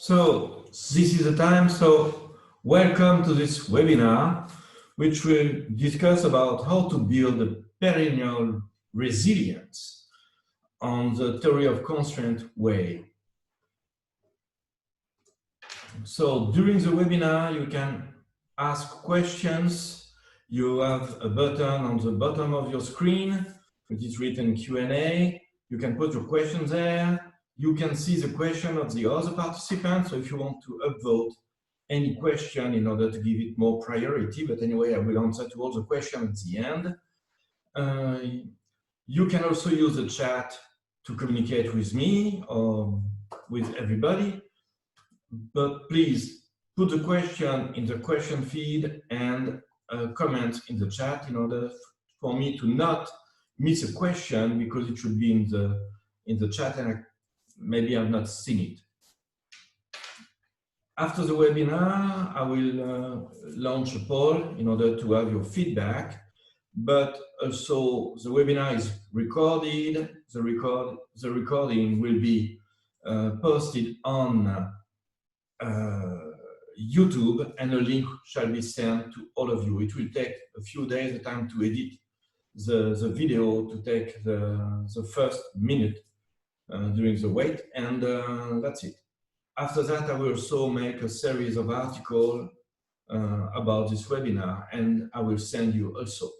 So this is the time. So welcome to this webinar, which will discuss about how to build a perennial resilience on the theory of constraint way. So during the webinar, you can ask questions. You have a button on the bottom of your screen, which is written Q&A. You can put your questions there. You can see the question of the other participants. So if you want to upvote any question in order to give it more priority, but anyway, I will answer to all the questions at the end. You can also use the chat to communicate with me or with everybody. But please put the question in the question feed and comment in the chat in order for me to not miss a question, because it should be in the chat and maybe I've not seen it. After the webinar, I will launch a poll in order to have your feedback. But also the webinar is recorded. The recording will be posted on YouTube, and a link shall be sent to all of you. It will take a few days, the time to edit the video, to take the first minute during the wait, and that's it. After that, I will also make a series of articles about this webinar, and I will send you also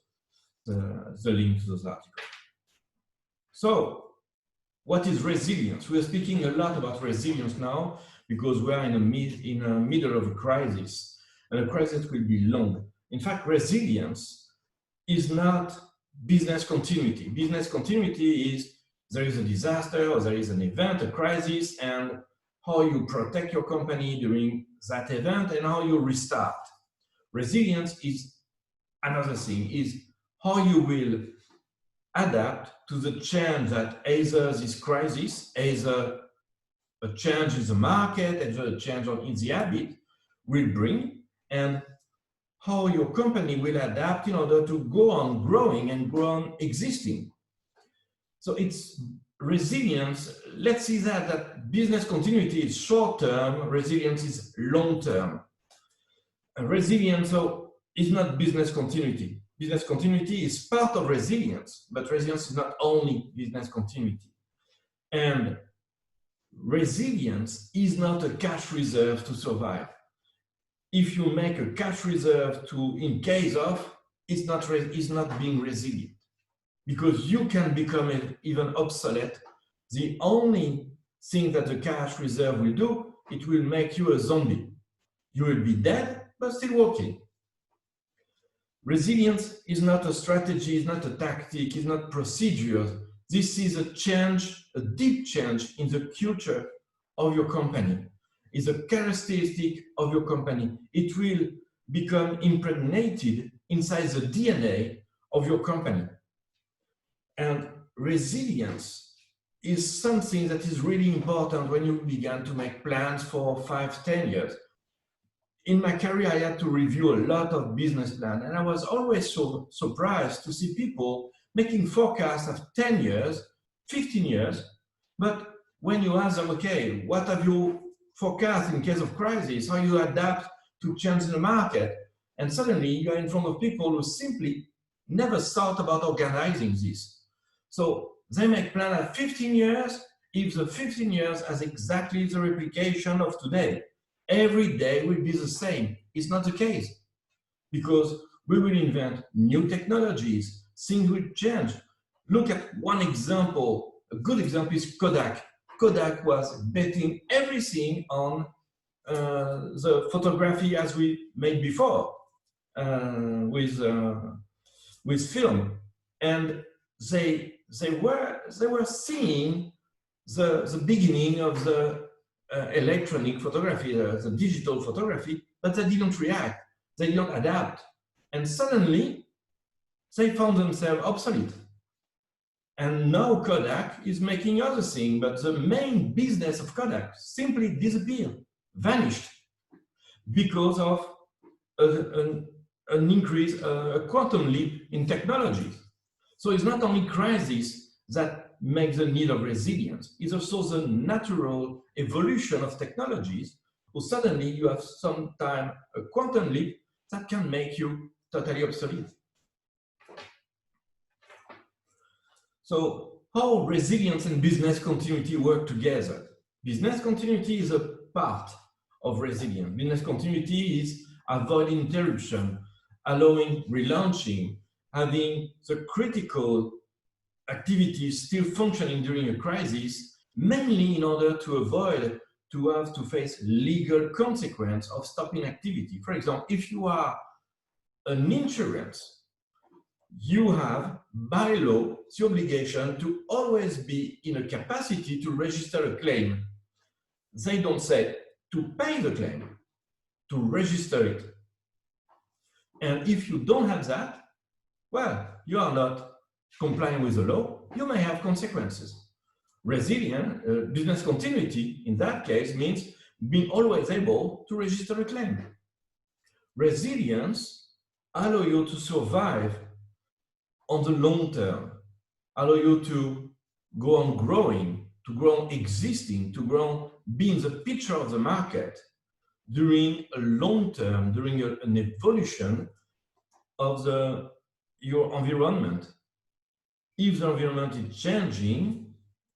the link to those articles. So, what is resilience? We are speaking a lot about resilience now, because we are in the middle of a crisis, and a crisis will be long. In fact, resilience is not business continuity. Business continuity is there is a disaster or there is an event, a crisis, and how you protect your company during that event and how you restart. Resilience is another thing, is how you will adapt to the change that either this crisis, either a change in the market, either a change in the habit will bring, and how your company will adapt in order to go on growing and go on existing. So it's resilience. Let's see that business continuity is short-term, resilience is long-term. Resilience is not business continuity. Business continuity is part of resilience, but resilience is not only business continuity. And resilience is not a cash reserve to survive. If you make a cash reserve to in case of, it's not being resilient, because you can become even obsolete. The only thing that the cash reserve will do, it will make you a zombie. You will be dead, but still working. Resilience is not a strategy, is not a tactic, is not procedures. This is a change, a deep change in the culture of your company. It's a characteristic of your company. It will become impregnated inside the DNA of your company. And resilience is something that is really important when you begin to make plans for 5, 10 years. In my career, I had to review a lot of business plans, and I was always so surprised to see people making forecasts of 10 years, 15 years. But when you ask them, okay, what have you forecast in case of crisis, how you adapt to change in the market? And suddenly you're in front of people who simply never thought about organizing this. So they make plans at 15 years, if the 15 years has exactly the replication of today. Every day will be the same. It's not the case, because we will invent new technologies, things will change. Look at one example. A good example is Kodak. Kodak was betting everything on the photography as we made before with film, and they were seeing the beginning of the electronic photography, the digital photography, but they didn't react, they didn't adapt, and suddenly they found themselves obsolete. And now Kodak is making other things, but the main business of Kodak simply disappeared, vanished, because of an increase, a quantum leap in technology. So it's not only crisis that that makes the need of resilience. It's also the natural evolution of technologies, or suddenly you have sometime a quantum leap that can make you totally obsolete. So how resilience and business continuity work together? Business continuity is a part of resilience. Business continuity is avoiding interruption, allowing relaunching, having the critical activities still functioning during a crisis, mainly in order to avoid to have to face legal consequence of stopping activity. For example, if you are an insurance, you have by law the obligation to always be in a capacity to register a claim. They don't say to pay the claim, to register it. And if you don't have that, well, you are not complying with the law, you may have consequences. Resilient business continuity in that case means being always able to register a claim. Resilience allows you to survive on the long term, allow you to go on growing, to go on existing, to go on being the picture of the market during a long term, during an evolution of your environment. If the environment is changing,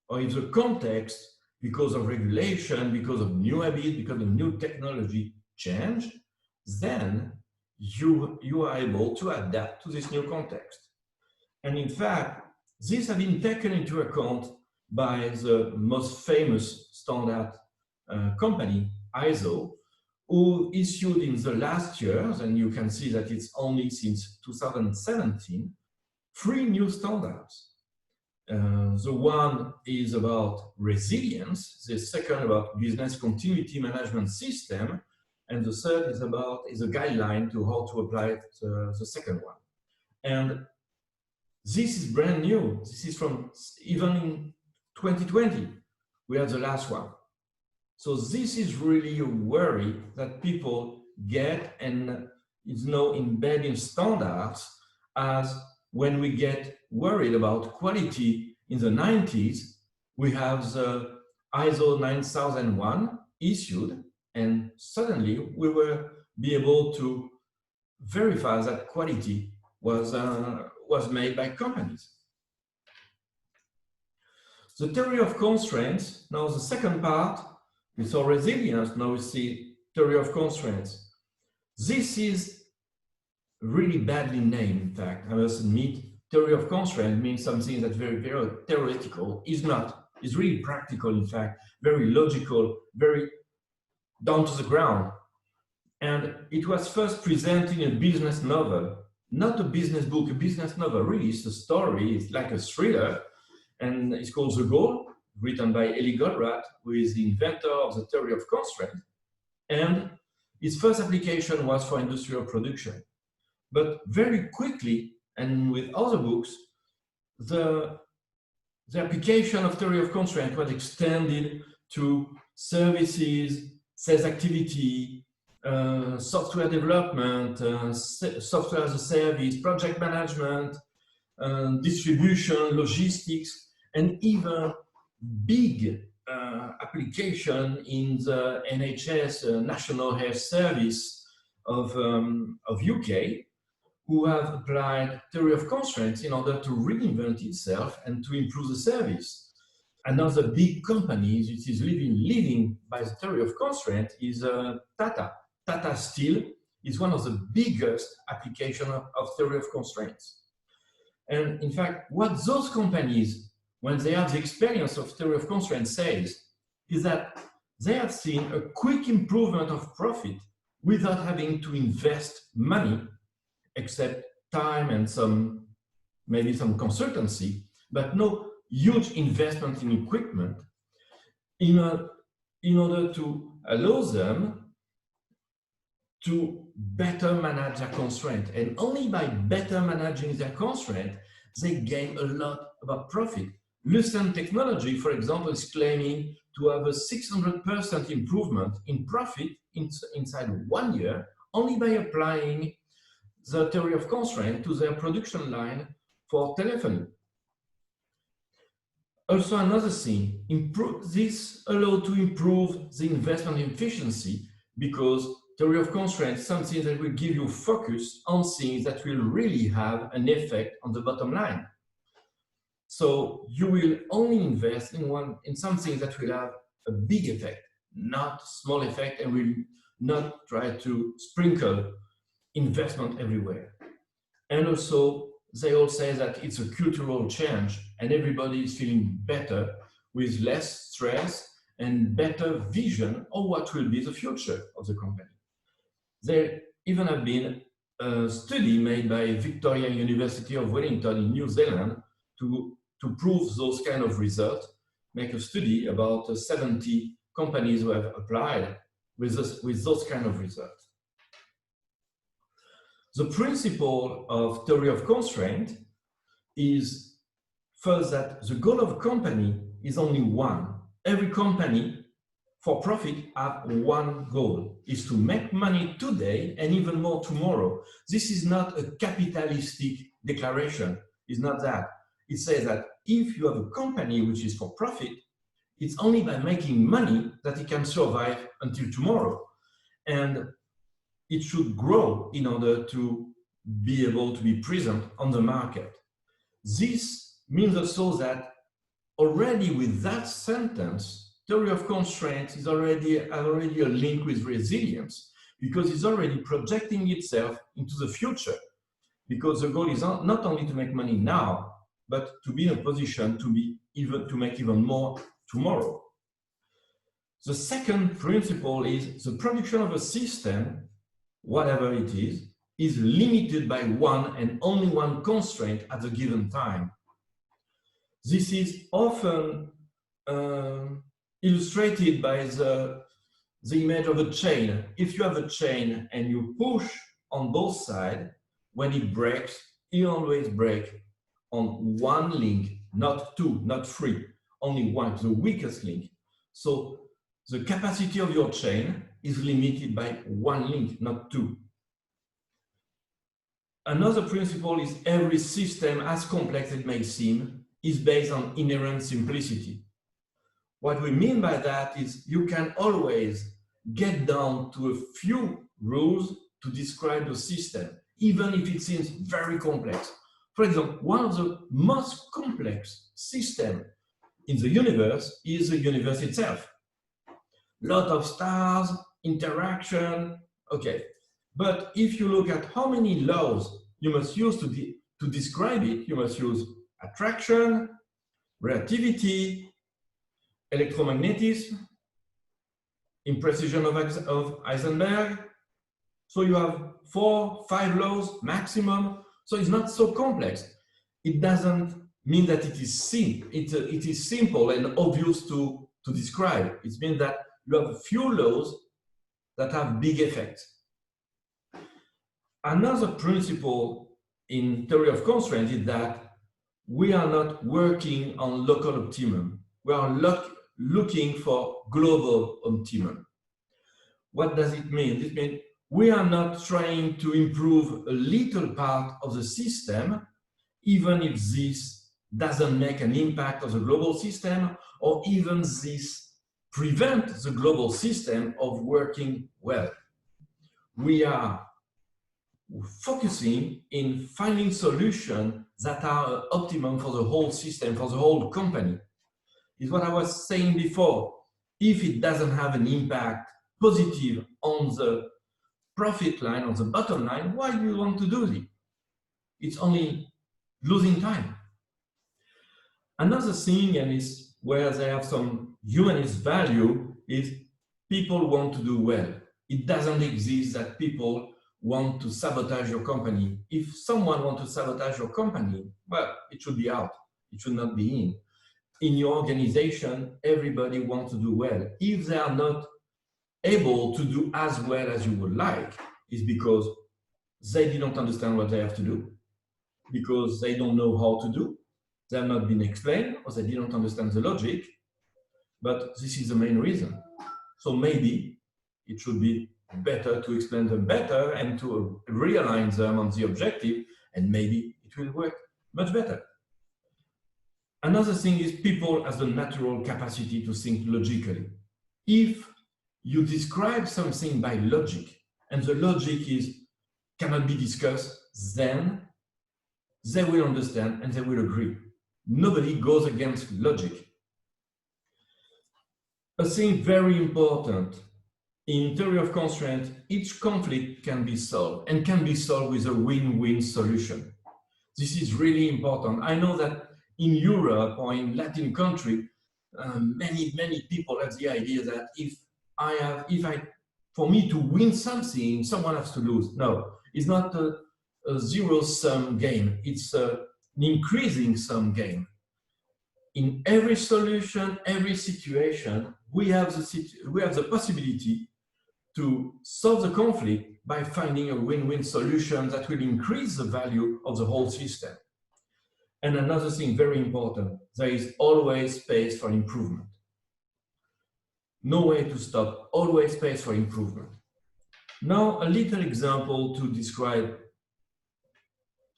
or if the context, because of regulation, because of new habits, because of new technology change, then you are able to adapt to this new context. And in fact, these have been taken into account by the most famous standard company, ISO, who issued in the last years, and you can see that it's only since 2017, 3 new standards. The one is about resilience, the second about business continuity management system, and the third is a guideline to how to apply it, the second one. And this is brand new. This is from even in 2020, we have the last one. So this is really a worry that people get and is now embedded in standards, as when we get worried about quality in the 90s, we have the ISO 9001 issued, and suddenly we will be able to verify that quality was made by companies. The theory of constraints, now the second part, we saw resilience, now we see theory of constraints. This is really badly named, in fact, I must admit. Theory of constraint means something that's very, very theoretical. It's not. It's really practical, in fact, very logical, very down to the ground. And it was first presented in a business novel, not a business book, a business novel. Really, it's a story. It's like a thriller, and it's called The Goal, written by Eli Goldratt, who is the inventor of the theory of constraint. And its first application was for industrial production. But very quickly, and with other books, the application of theory of constraint was extended to services, sales activity, software development, software as a service, project management, distribution, logistics, and even big application in the NHS, National Health Service of UK, who have applied theory of constraints in order to reinvent itself and to improve the service. Another big company which is living by the theory of constraint is Tata. Tata Steel is one of the biggest applications of theory of constraints. And in fact, what those companies, when they have the experience of theory of constraints, says is that they have seen a quick improvement of profit without having to invest money, except time and maybe some consultancy, but no huge investment in equipment in order to allow them to better manage their constraint. And only by better managing their constraint, they gain a lot about profit. Lucent Technology, for example, is claiming to have a 600% improvement in profit inside 1 year, only by applying the theory of constraint to their production line for telephony. Also, another thing, this allows to improve the investment efficiency, because theory of constraint is something that will give you focus on things that will really have an effect on the bottom line. So you will only invest in something that will have a big effect, not small effect, and will not try to sprinkle investment everywhere. And also, they all say that it's a cultural change and everybody is feeling better with less stress and better vision of what will be the future of the company. There even have been a study made by Victoria University of Wellington in New Zealand to prove those kind of results, make a study about 70 companies who have applied with those kind of results. The principle of theory of constraint is first that the goal of a company is only one. Every company for profit have one goal, is to make money today and even more tomorrow. This is not a capitalistic declaration. It's not that. It says that if you have a company which is for profit, it's only by making money that it can survive until tomorrow. And it should grow in order to be able to be present on the market. This means also that already with that sentence, theory of constraints is already a link with resilience, because it's already projecting itself into the future, because the goal is not only to make money now, but to be in a position to make even more tomorrow. The second principle is the production of a system, whatever it is limited by one and only one constraint at a given time. This is often illustrated by the image of a chain. If you have a chain and you push on both sides, when it breaks, you always break on one link, not two, not three, only one, the weakest link. So the capacity of your chain is limited by one link, not two. Another principle is every system, as complex as it may seem, is based on inherent simplicity. What we mean by that is you can always get down to a few rules to describe the system, even if it seems very complex. For example, one of the most complex systems in the universe is the universe itself. Lot of stars, interaction, okay. But if you look at how many laws you must use to describe it, you must use attraction, relativity, electromagnetism, imprecision of Heisenberg. So you have 4, 5 laws maximum. So it's not so complex. It doesn't mean that it is simple and obvious to describe. It means that you have a few laws that have big effects. Another principle in theory of constraint is that we are not working on local optimum. We are looking for global optimum. What does it mean? It means we are not trying to improve a little part of the system, even if this doesn't make an impact on the global system, or even this prevents the global system of working well. We are focusing in finding solutions that are optimum for the whole system, for the whole company. Is what I was saying before. If it doesn't have an impact positive on the profit line, on the bottom line, why do you want to do it? It's only losing time. Another thing, and is where they have some humanist value, is people want to do well. It doesn't exist that people want to sabotage your company. If someone wants to sabotage your company, well, it should be out. It should not be in. In your organization, everybody wants to do well. If they are not able to do as well as you would like, it's because they didn't understand what they have to do, because they don't know how to do, they have not been explained, or they didn't understand the logic. But this is the main reason. So maybe it should be better to explain them better and to realign them on the objective, and maybe it will work much better. Another thing is people has the natural capacity to think logically. If you describe something by logic, and the logic cannot be discussed, then they will understand and they will agree. Nobody goes against logic. A thing very important in theory of constraint, each conflict can be solved and can be solved with a win-win solution. This is really important. I know that in Europe or in Latin country, many people have the idea that for me to win something, someone has to lose. No, it's not a zero-sum game. It's an increasing sum game. In every solution, every situation, we have the possibility to solve the conflict by finding a win-win solution that will increase the value of the whole system. And another thing very important, there is always space for improvement. No way to stop, always space for improvement. Now, a little example to describe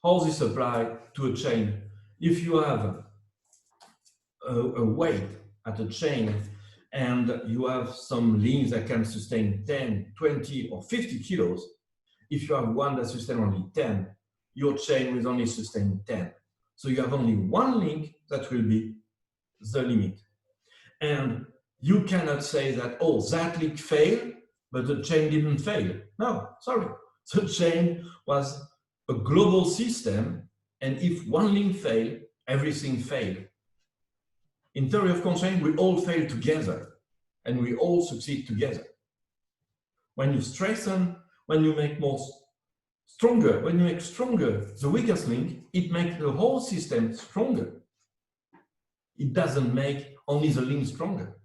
how this applies to a chain. If you have a weight at a chain and you have some links that can sustain 10, 20, or 50 kilos, if you have one that sustains only 10, your chain will only sustain 10. So you have only one link that will be the limit. And you cannot say that, oh, that link failed, but the chain didn't fail. No, sorry. The chain was a global system, and if one link failed, everything failed. In theory of constraint, we all fail together, and we all succeed together. When you strengthen, when you make stronger the weakest link, it makes the whole system stronger. It doesn't make only the link stronger.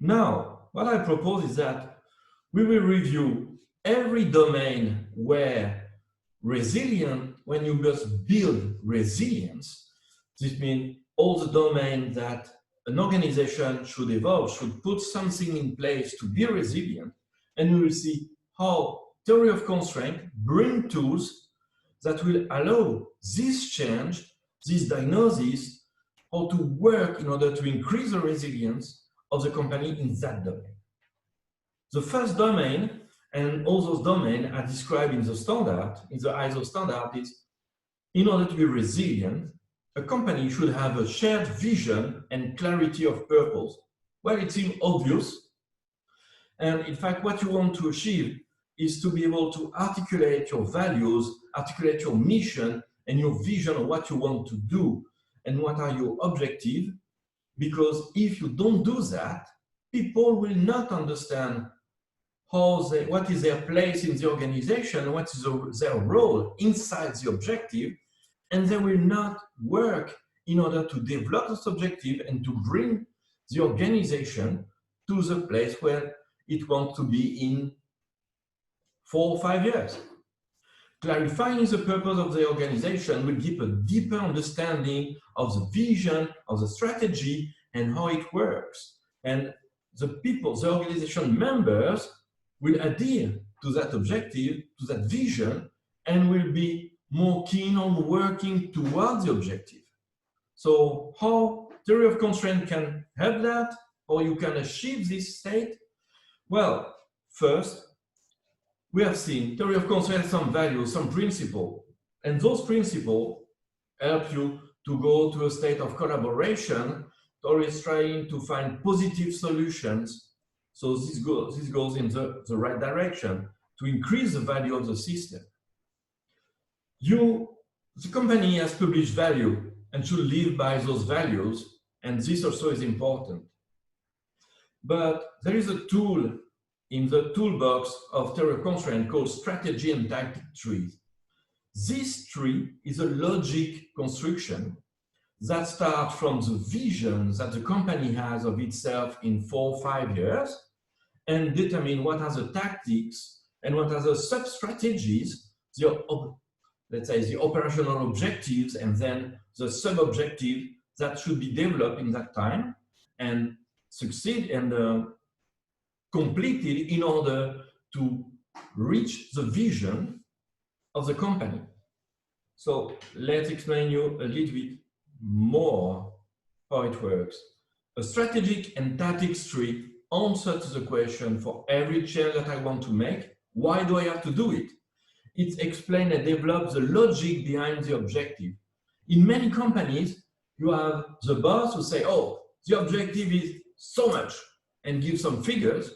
Now, what I propose is that we will review every domain where when you just build resilience, this means all the domains that an organization should evolve, should put something in place to be resilient, and we will see how theory of constraint bring tools that will allow this change, this diagnosis, how to work in order to increase the resilience of the company in that domain. The first domain, and all those domains are described in the standard, in the ISO standard, is in order to be resilient, a company should have a shared vision and clarity of purpose. Well, it seems obvious. And in fact, what you want to achieve is to be able to articulate your values, articulate your mission and your vision of what you want to do and what are your objectives. Because if you don't do that, people will not understand what is their place in the organization, what is their role inside the objective, and they will not work in order to develop this objective and to bring the organization to the place where it wants to be in 4 or 5 years. Clarifying the purpose of the organization will give a deeper understanding of the vision, of the strategy, and how it works. And the people, the organization members will adhere to that objective, to that vision, and will be more keen on working towards the objective. So how theory of constraint can help that, or you can achieve this state? Well, first, we have seen theory of constraint, some values, some principles, and those principles help you to go to a state of collaboration, always trying to find positive solutions. So this goes in the right direction to increase the value of the system. The company has published value and should live by those values, and this also is important. But there is a tool in the toolbox of theory of constraint called strategy and tactic trees. This tree is a logic construction that starts from the vision that the company has of itself in 4 or 5 years and determine what are the tactics and what are the sub-strategies, let's say the operational objectives, and then the sub-objective that should be developed in that time and succeed and completed in order to reach the vision of the company. So let's explain you a little bit more how it works. A strategic and tactics tree answers to the question for every change that I want to make, why do I have to do it? It explains and develops the logic behind the objective. In many companies, you have the boss who say, oh, the objective is so much, and give some figures.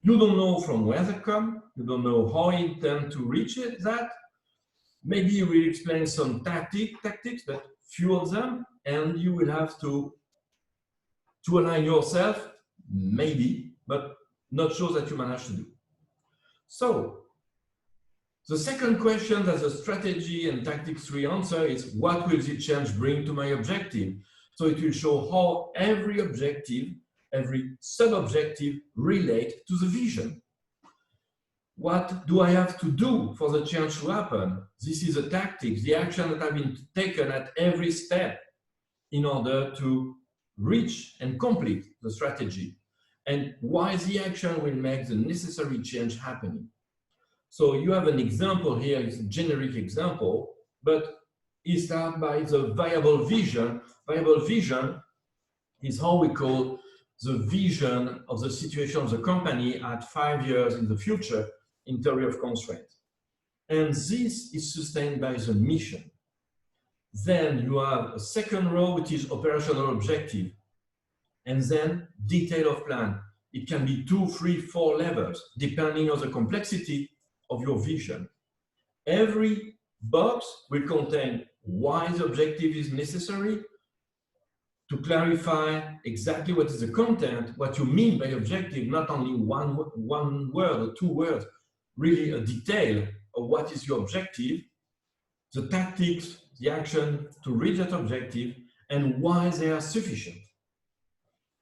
You don't know from where they come, you don't know how you intend to reach that. Maybe you will explain some tactics, but few of them, and you will have to align yourself, maybe, but not sure that you manage to do. So, the second question that the strategy and tactics tree answer is, what will the change bring to my objective? So it will show how every objective, every sub-objective relate to the vision. What do I have to do for the change to happen? This is the tactics, the action that have been taken at every step in order to reach and complete the strategy, and why the action will make the necessary change happening. So you have an example here, it's a generic example, but it starts by the viable vision. Viable vision is how we call the vision of the situation of the company at 5 years in the future in theory of constraint. And this is sustained by the mission. Then you have a second row, which is operational objective, and then detail of plan. It can be 2, 3, 4 levels, depending on the complexity of your vision. Every box will contain why the objective is necessary, to clarify exactly what is the content, what you mean by objective, not only one word or 2 words, really a detail of what is your objective, the tactics, the action to reach that objective, and why they are sufficient.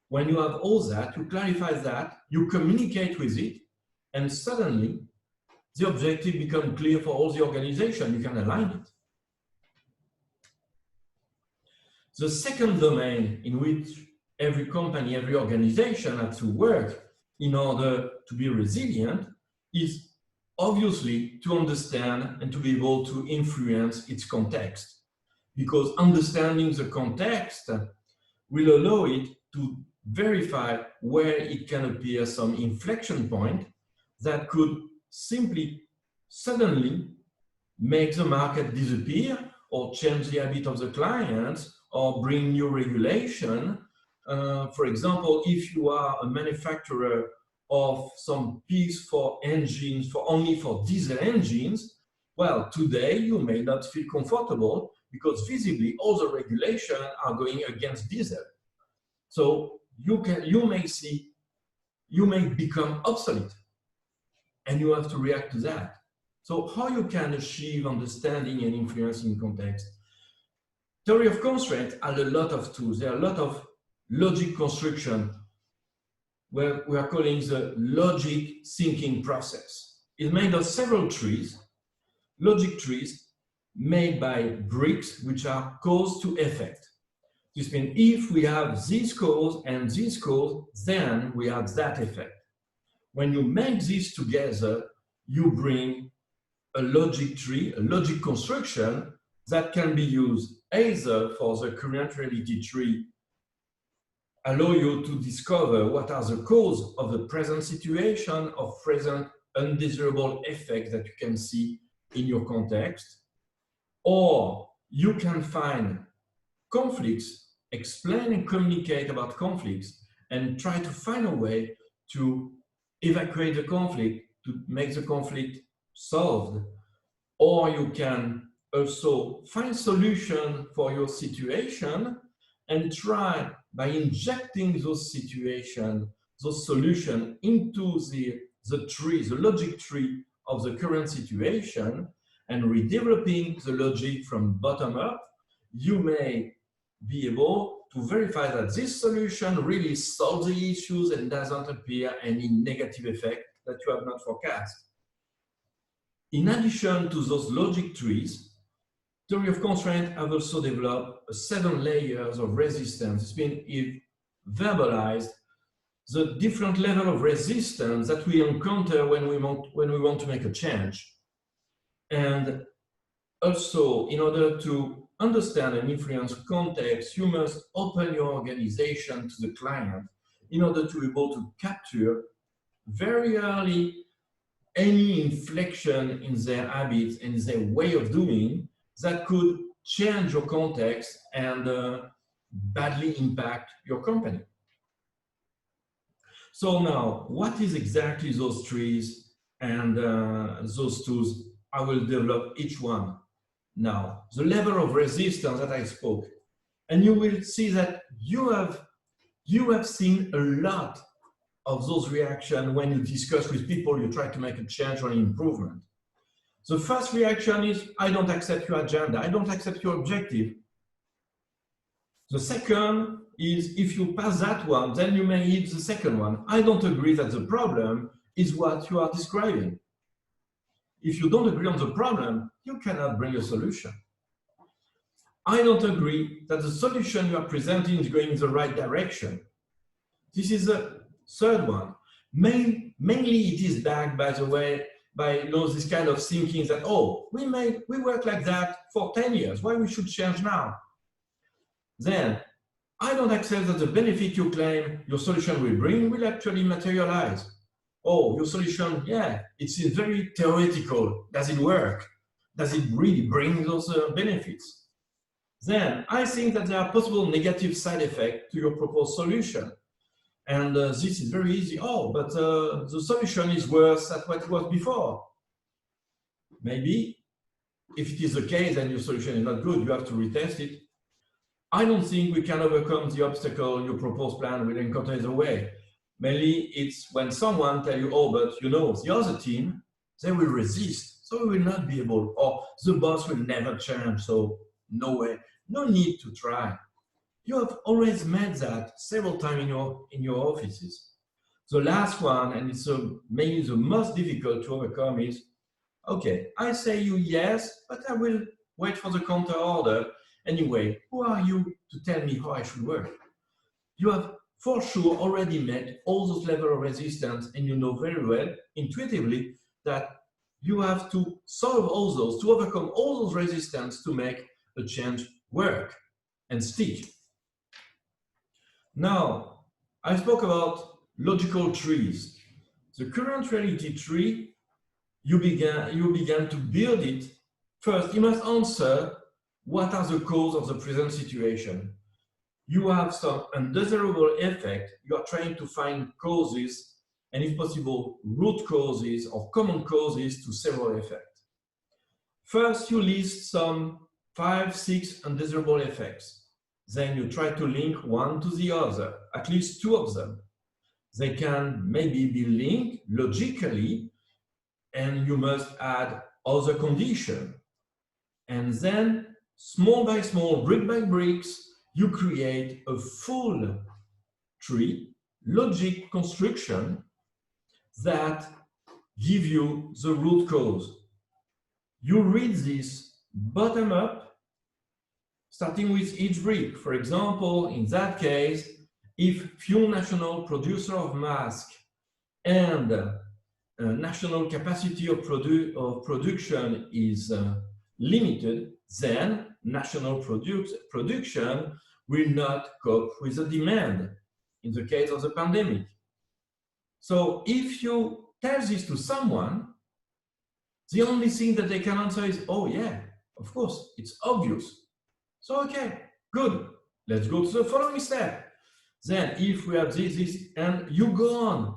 When you have all that, you clarify that, you communicate with it, and suddenly the objective becomes clear for all the organization. You can align it. The second domain in which every company, every organization has to work in order to be resilient is obviously to understand and to be able to influence its context. Because understanding the context will allow it to verify where it can appear some inflection point that could simply, suddenly make the market disappear or change the habit of the clients or bring new regulation. For example, if you are a manufacturer of some piece for engines, only for diesel engines, well, today you may not feel comfortable because visibly all the regulations are going against diesel. So you may become obsolete, and you have to react to that. So how you can achieve understanding and influencing context? Theory of constraint has a lot of tools. There are a lot of logic construction where we are calling the logic thinking process. It's made of several trees, logic trees made by bricks, which are cause to effect. This means if we have this cause and this cause, then we have that effect. When you make this together, you bring a logic tree, a logic construction that can be used either for the current reality tree, allow you to discover what are the causes of the present situation, of present undesirable effects that you can see in your context, or you can find conflicts, explain and communicate about conflicts, and try to find a way to evacuate the conflict, to make the conflict solved. Or you can also find solution for your situation and try by injecting those situations, those solutions into the tree, the logic tree of the current situation, and redeveloping the logic from bottom up, you may be able to verify that this solution really solves the issues and doesn't appear any negative effect that you have not forecast. In addition to those logic trees, theory of constraint have also developed 7 layers of resistance. It's been verbalized the different level of resistance that we encounter when we want to make a change. And also, in order to understand and influence context, you must open your organization to the client in order to be able to capture very early any inflection in their habits and their way of doing that could change your context and badly impact your company. So now, what is exactly those trees and those tools? I will develop each one. Now, the level of resistance that I spoke, and you will see that you have seen a lot of those reactions when you discuss with people, you try to make a change or an improvement. The first reaction is, I don't accept your agenda, I don't accept your objective. The second is, if you pass that one, then you may hit the second one. I don't agree that the problem is what you are describing. If you don't agree on the problem, you cannot bring a solution. I don't agree that the solution you are presenting is going in the right direction. This is the third one. Mainly it is backed, by the way, by this kind of thinking that, oh, we work like that for 10 years, why we should change now? Then, I don't accept that the benefit you claim your solution will bring will actually materialize. Oh, your solution, yeah, it seems very theoretical. Does it work? Does it really bring those benefits? Then, I think that there are possible negative side effects to your proposed solution. And this is very easy. Oh, but the solution is worse than what it was before. Maybe, if it is the case and your solution is not good, you have to retest it. I don't think we can overcome the obstacle your proposed plan will encounter the way. Mainly, it's when someone tells you, oh, but you know, the other team, they will resist, so we will not be able, or the boss will never change, so no way, no need to try. You have always met that several times in your offices. The last one, and it's mainly the most difficult to overcome, is, okay, I say you yes, but I will wait for the counter order. Anyway, who are you to tell me how I should work? You have for sure already met all those levels of resistance, and you know very well, intuitively, that you have to solve all those, to overcome all those resistance to make a change work and stick. Now, I spoke about logical trees. The current reality tree, you began to build it. First, you must answer what are the causes of the present situation. You have some undesirable effect. You are trying to find causes, and if possible, root causes or common causes to several effects. First, you list some 5, 6 undesirable effects. Then you try to link one to the other, at least 2 of them. They can maybe be linked logically, and you must add other conditions. And then, small by small, brick by bricks, you create a full tree, logic construction that give you the root cause. You read this bottom up, starting with each brick. For example, in that case, if few national producer of masks and national capacity of production is limited, then national production will not cope with the demand in the case of the pandemic. So if you tell this to someone, the only thing that they can answer is, oh yeah, of course, it's obvious. So okay, good, let's go to the following step. Then if we have this, and you go on,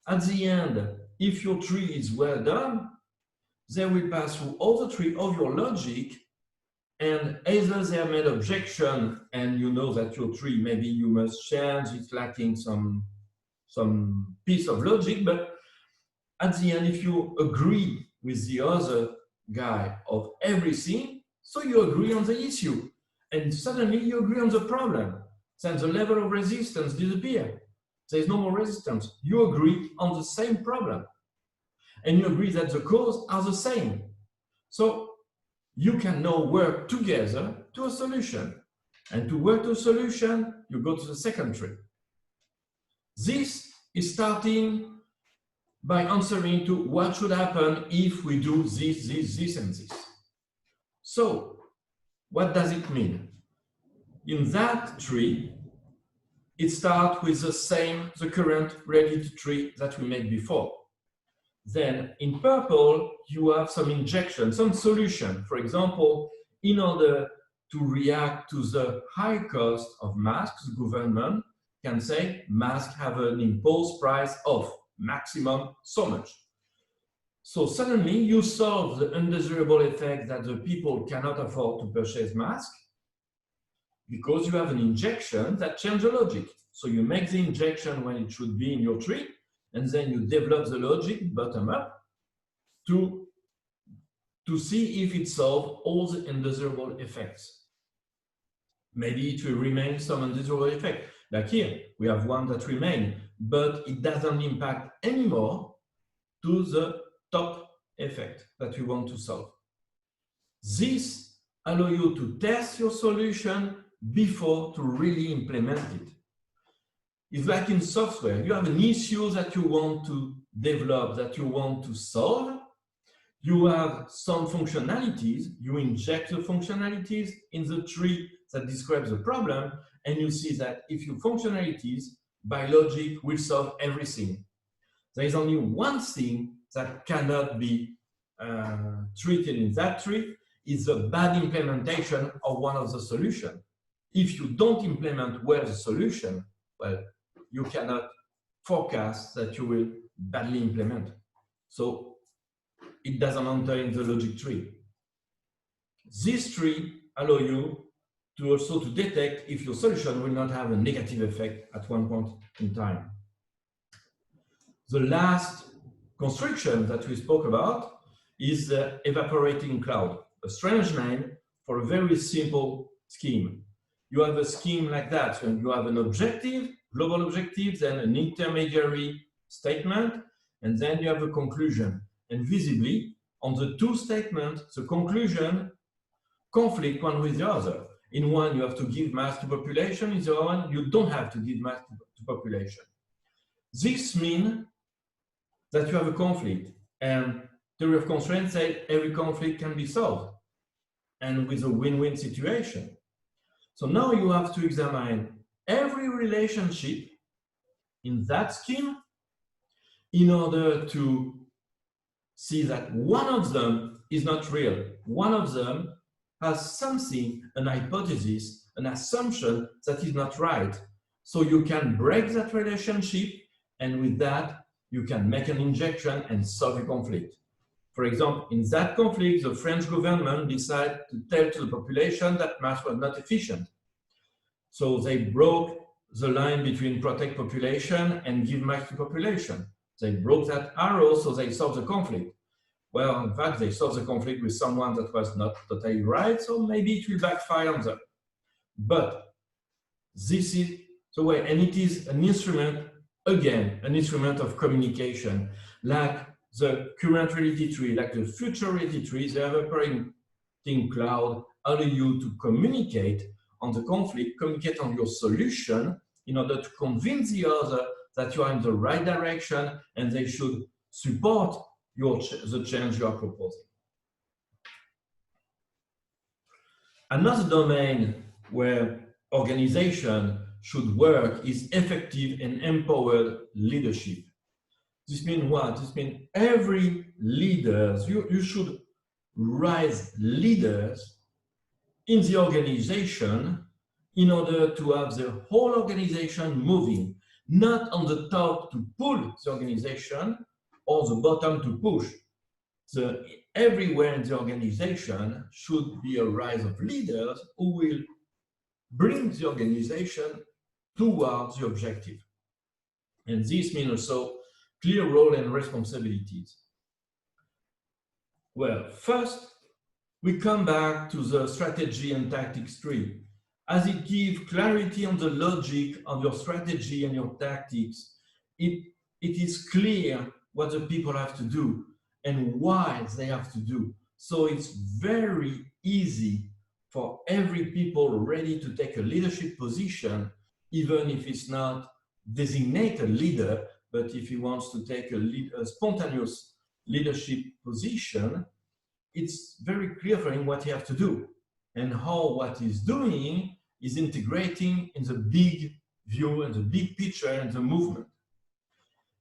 at the end, if your tree is well done, they will pass through all the tree of your logic, and either they have made objection and you know that your tree, maybe you must change, it's lacking some piece of logic, but at the end, if you agree with the other guy of everything, so you agree on the issue, and suddenly you agree on the problem, then the level of resistance disappears. There is no more resistance. You agree on the same problem, and you agree that the causes are the same. So you can now work together to a solution. And to work to a solution, you go to the second tree. This is starting by answering to what should happen if we do this, and this. So what does it mean? In that tree, it starts with the current reality tree that we made before. Then in purple, you have some injection, some solution. For example, in order to react to the high cost of masks, the government can say masks have an imposed price of maximum so much. So suddenly you solve the undesirable effect that the people cannot afford to purchase masks because you have an injection that changes the logic. So you make the injection when it should be in your tree, and then you develop the logic bottom up to see if it solves all the undesirable effects. Maybe it will remain some undesirable effect. Like here, we have one that remains, but it doesn't impact anymore to the top effect that you want to solve. This allows you to test your solution before to really implement it. It's like in software, you have an issue that you want to develop, that you want to solve. You have some functionalities, you inject the functionalities in the tree that describes the problem, and you see that if your functionalities by logic will solve everything. There is only one thing that cannot be treated in that tree, is a bad implementation of one of the solutions. If you don't implement well the solution, well, you cannot forecast that you will badly implement. So it doesn't enter in the logic tree. This tree allows you to also to detect if your solution will not have a negative effect at one point in time. The last construction that we spoke about is the evaporating cloud, a strange name for a very simple scheme. You have a scheme like that, so you have an objective, global objective, then an intermediary statement, and then you have a conclusion. And visibly, on the two statements, the conclusion conflict one with the other. In one, you have to give mass to population. In the other one, you don't have to give mass to population. This means that you have a conflict. And theory of constraints says every conflict can be solved, and with a win-win situation. So now you have to examine every relationship in that scheme in order to see that one of them is not real. One of them has something, an hypothesis, an assumption that is not right. So you can break that relationship, and with that, you can make an injection and solve a conflict. For example, in that conflict, the French government decided to tell to the population that mass was not efficient. So they broke the line between protect population and give mass to population. They broke that arrow, so they solved the conflict. Well, in fact, they solved the conflict with someone that was not totally right, so maybe it will backfire on them. But this is the way, and it is an instrument, again, an instrument of communication, like the current reality tree, like the future reality tree, the evaporating cloud allow you to communicate on the conflict, communicate on your solution in order to convince the other that you are in the right direction and they should support the change you are proposing. Another domain where organization should work is effective and empowered leadership. This means what? This means every leader, you should raise leaders in the organization in order to have the whole organization moving, not on the top to pull the organization or the bottom to push. So everywhere in the organization should be a rise of leaders who will bring the organization towards the objective. And this means also clear role and responsibilities. Well, first, we come back to the strategy and tactics tree, as it gives clarity on the logic of your strategy and your tactics. It is clear what the people have to do and why they have to do. So it's very easy for every people ready to take a leadership position, even if it's not designated leader, but if he wants to take a spontaneous leadership position, it's very clear for him what he has to do and how what he's doing is integrating in the big view and the big picture and the movement.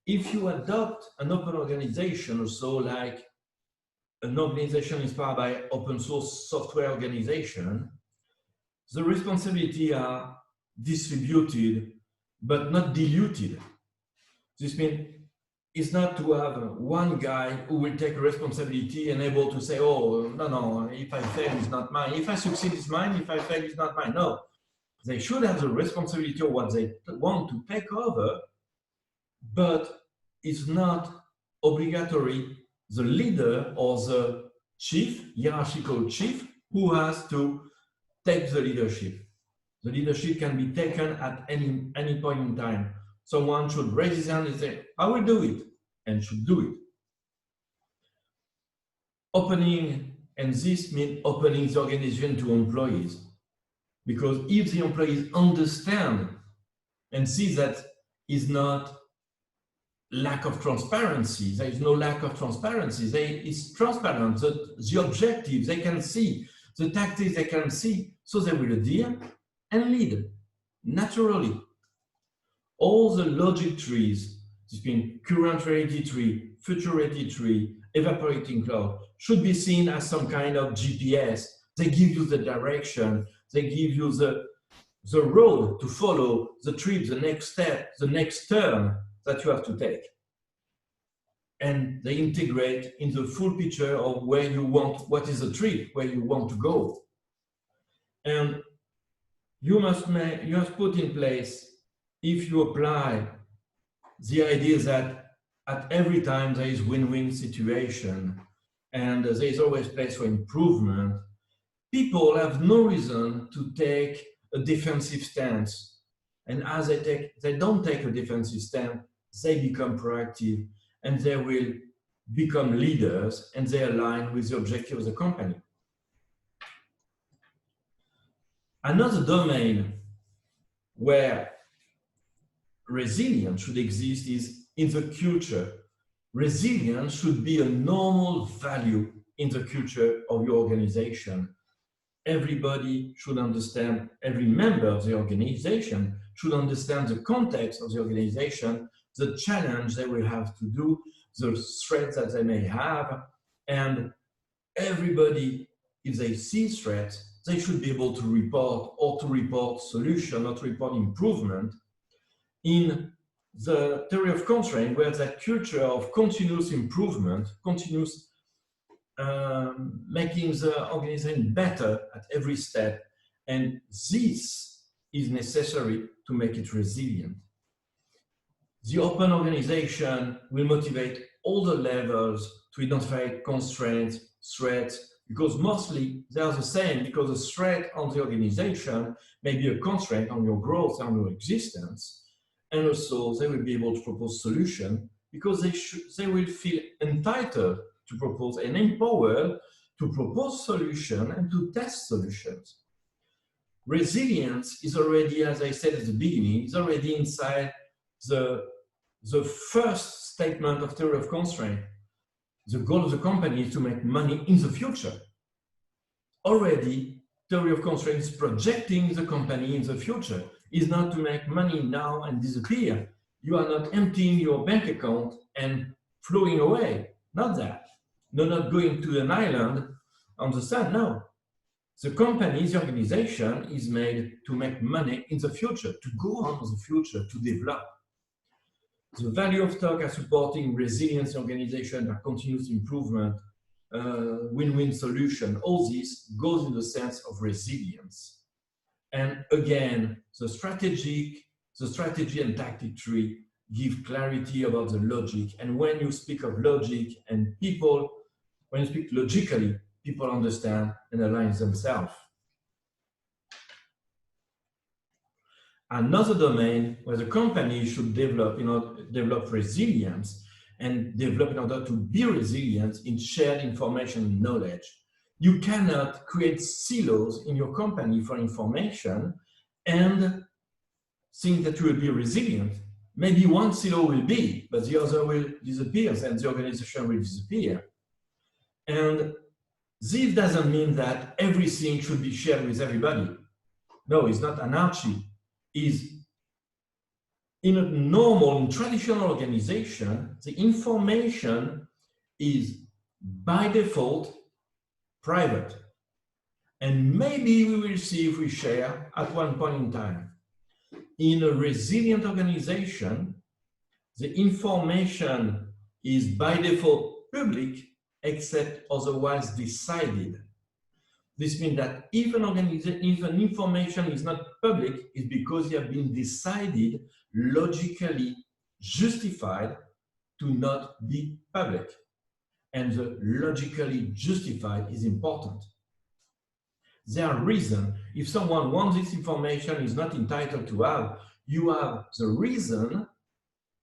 If you adopt an open organization, also like an organization inspired by open source software organization, the responsibility are distributed but not diluted. This means it's not to have one guy who will take responsibility and able to say, oh, no, if I fail, it's not mine. If I succeed, it's mine. If I fail, it's not mine. No, they should have the responsibility of what they want to take over, but it's not obligatory the leader or the chief, hierarchical chief, who has to take the leadership. The leadership can be taken at any point in time. Someone should raise his hand and say, I will do it, and should do it. Opening, and this means opening the organization to employees. Because if the employees understand and see that is not lack of transparency, there is no lack of transparency, it's transparent, the objectives they can see, the tactics they can see, so they will adhere and lead naturally. All the logic trees, between current reality tree, future reality tree, evaporating cloud, should be seen as some kind of GPS. They give you the direction, they give you the road to follow, the trip, the next step, the next turn that you have to take. And they integrate in the full picture of where you want, what is the trip, where you want to go. And you must put in place, if you apply the idea that at every time there is win-win situation and there is always place for improvement, people have no reason to take a defensive stance. And as they don't take a defensive stance, they become proactive and they will become leaders and they align with the objective of the company. Another domain where resilience should exist is in the culture. Resilience should be a normal value in the culture of your organization. Everybody should understand, every member of the organization should understand the context of the organization, the challenge they will have to do, the threats that they may have, and everybody, if they see threats, they should be able to report or to report solution or to report improvement. In the theory of constraint, where that culture of continuous improvement, continuous making the organization better at every step, and this is necessary to make it resilient. The open organization will motivate all the levels to identify constraints, threats, because mostly they are the same, because a threat on the organization may be a constraint on your growth and your existence. And also they will be able to propose solutions because they will feel entitled to propose and empowered to propose solutions and to test solutions. Resilience is already, as I said at the beginning, is already inside the first statement of theory of constraint. The goal of the company is to make money in the future. Already, theory of constraint is projecting the company in the future. Is not to make money now and disappear. You are not emptying your bank account and flowing away. Not that. No, not going to an island on the sun. No. The company, the organization is made to make money in the future, to go on in the future, to develop. The value of TOC are supporting resilience organization, a continuous improvement, win-win solution. All this goes in the sense of resilience. And again, the strategy and tactic tree give clarity about the logic. And when you speak of logic and people, when you speak logically, people understand and align themselves. Another domain where the company should develop, develop resilience and develop in order to be resilient in shared information and knowledge. You cannot create silos in your company for information and think that you will be resilient. Maybe one silo will be, but the other will disappear and the organization will disappear. And This doesn't mean that everything should be shared with everybody. No, it's not anarchy. It's in a normal, traditional organization, the information is by default private. And maybe we will see if we share at one point in time. In a resilient organization, the information is by default public, except otherwise decided. This means that if an information is not public, it's because it has been decided, logically justified to not be public. And the logically justified is important. There are reasons. If someone wants this information, is not entitled to have, you have the reason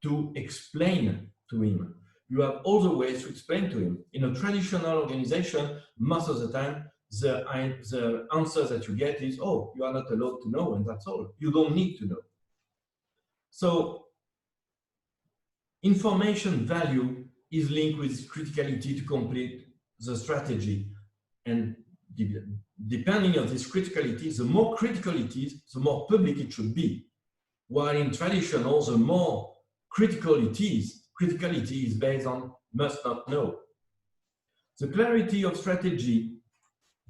to explain to him. You have all the ways to explain to him. In a traditional organization, most of the time, the answer that you get is, oh, you are not allowed to know, and that's all. You don't need to know. So information value is linked with criticality to complete the strategy. And depending on this criticality, the more critical it is, the more public it should be. While in traditional, the more critical it is, criticality is based on must not know. The clarity of strategy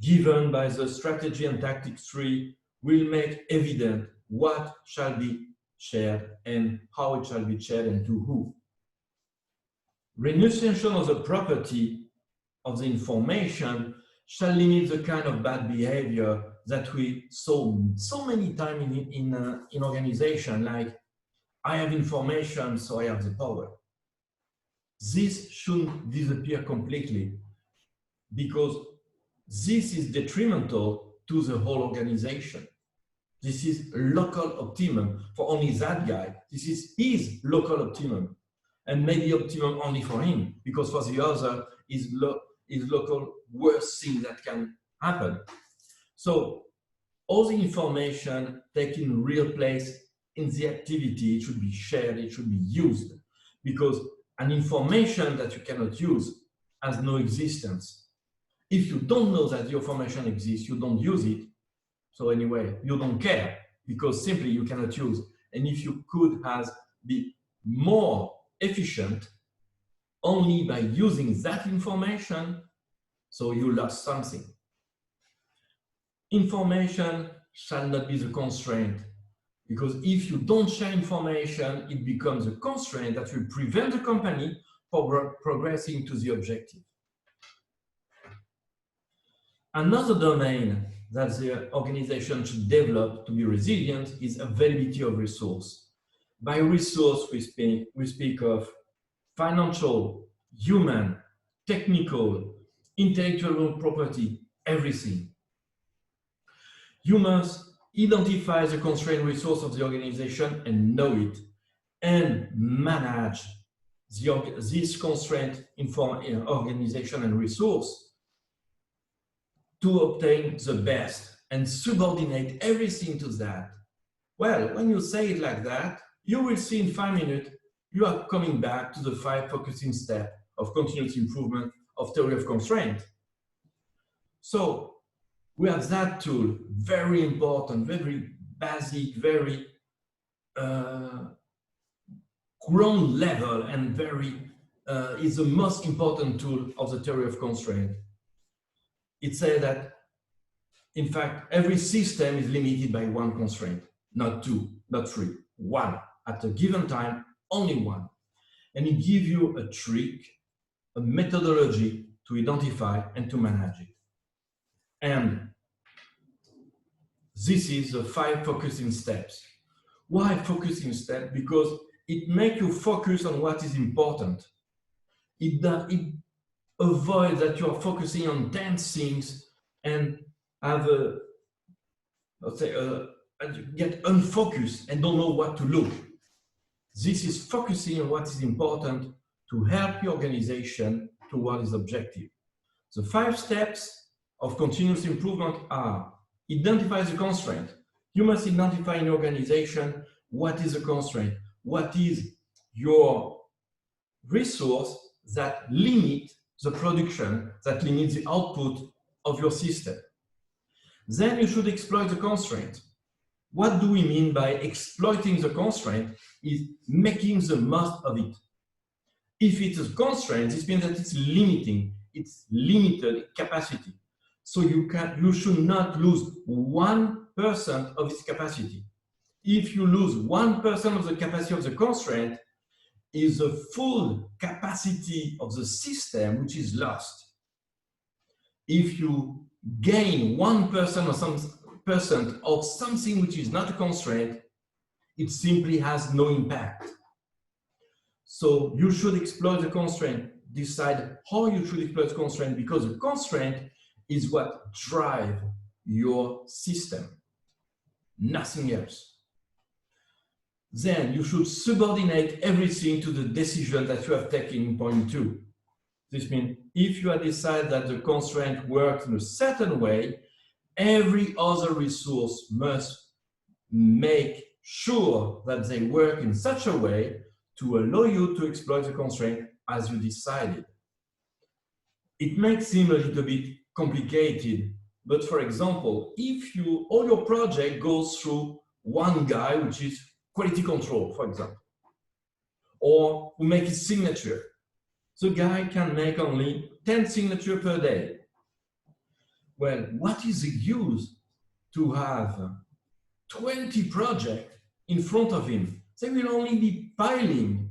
given by the strategy and tactics tree will make evident what shall be shared and how it shall be shared and to who. Renunciation of the property of the information shall limit the kind of bad behavior that we saw so many times in organization, like I have information, so I have the power. This shouldn't disappear completely, because this is detrimental to the whole organization. This is local optimum for only that guy. This is his local optimum, and maybe optimum only for him, because for the other is local worst thing that can happen. So all the information taking real place in the activity, it should be shared, it should be used, because an information that you cannot use has no existence. If you don't know that the information exists, you don't use it. So anyway, you don't care, because simply you cannot use. And if you could be more efficient only by using that information, so you lost something. Information shall not be the constraint, because if you don't share information, it becomes a constraint that will prevent the company from progressing to the objective. Another domain that the organization should develop to be resilient is availability of resource. By resource, we speak of financial, human, technical, intellectual property, everything. You must identify the constraint resource of the organization and know it, and manage this constraint organization and resource to obtain the best and subordinate everything to that. Well, when you say it like that, you will see in 5 minutes, you are coming back to the 5 focusing steps of continuous improvement of theory of constraint. So we have that tool, very important, very basic, very ground level, and very is the most important tool of the theory of constraint. It says that, in fact, every system is limited by 1 constraint, not 2, not 3, 1. At a given time, only 1. And it gives you a trick, a methodology to identify and to manage it. And this is the 5 focusing steps. Why focusing steps? Because it makes you focus on what is important. It avoids that you are focusing on 10 things and have get unfocused and don't know what to look. This is focusing on what is important to help your organization toward its objective. The 5 steps of continuous improvement are: identify the constraint. You must identify in your organization what is the constraint, what is your resource that limit the production, that limits the output of your system. Then you should exploit the constraint. What do we mean by exploiting the constraint? Is making the most of it. If it's a constraint, this means that it's limited capacity. So you should not lose 1% of its capacity. If you lose 1% of the capacity of the constraint, is the full capacity of the system which is lost. If you gain 1% or some percent of something which is not a constraint, it simply has no impact. So you should exploit the constraint, decide how you should exploit the constraint, because the constraint is what drives your system, nothing else. Then you should subordinate everything to the decision that you have taken in point 2. This means if you have decided that the constraint works in a certain way, every other resource must make sure that they work in such a way to allow you to exploit the constraint as you decided. It may seem a little bit complicated, but for example, if all your project goes through one guy, which is quality control, for example, or who makes his signature, the guy can make only 10 signatures per day. Well, what is the use to have 20 projects in front of him? They will only be piling.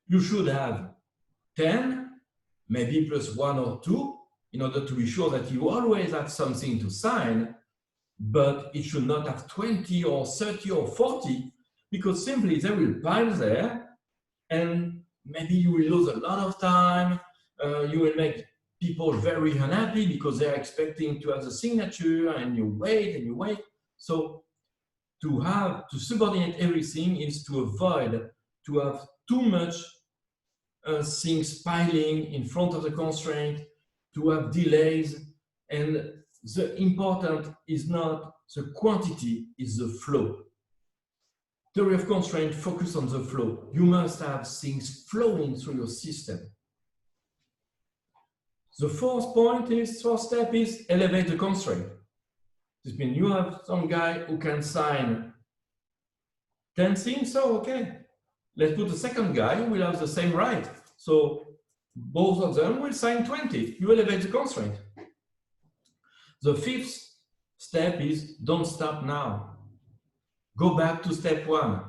You should have 10, maybe plus 1 or 2, in order to be sure that you always have something to sign, but it should not have 20 or 30 or 40, because simply they will pile there, and maybe you will lose a lot of time. You will make people very unhappy because they're expecting to have the signature, and you wait and you wait. So to subordinate everything is to avoid to have too much things piling in front of the constraint, to have delays, and the important is not the quantity, is the flow. Theory of constraint focus on the flow. You must have things flowing through your system. The fourth step is elevate the constraint. This means you have some guy who can sign 10 things, so okay. Let's put a second guy who will have the same right. So both of them will sign 20. You elevate the constraint. The fifth step is don't stop now. Go back to step 1.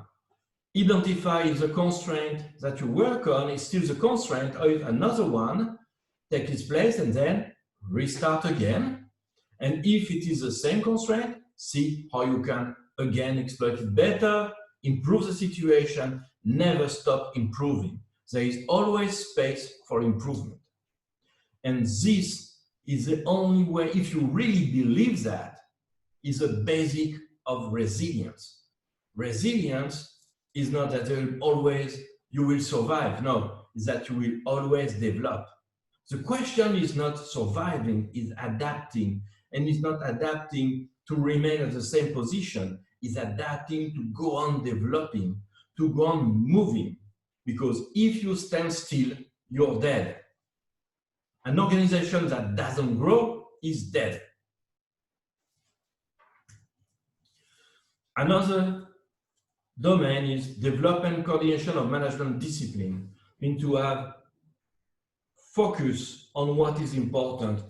Identify if the constraint that you work on is still the constraint, or if another one takes its place, and then restart again. And if it is the same constraint, see how you can again exploit it better, improve the situation, never stop improving. There is always space for improvement. And this is the only way, if you really believe that, is a basic of resilience. Resilience is not that you will survive. No, it's that you will always develop. The question is not surviving, it's adapting. And it's not adapting to remain at the same position. It's adapting to go on developing, to go on moving. Because if you stand still, you're dead. An organization that doesn't grow is dead. Another domain is development coordination of management discipline, meaning to have focus on what is important,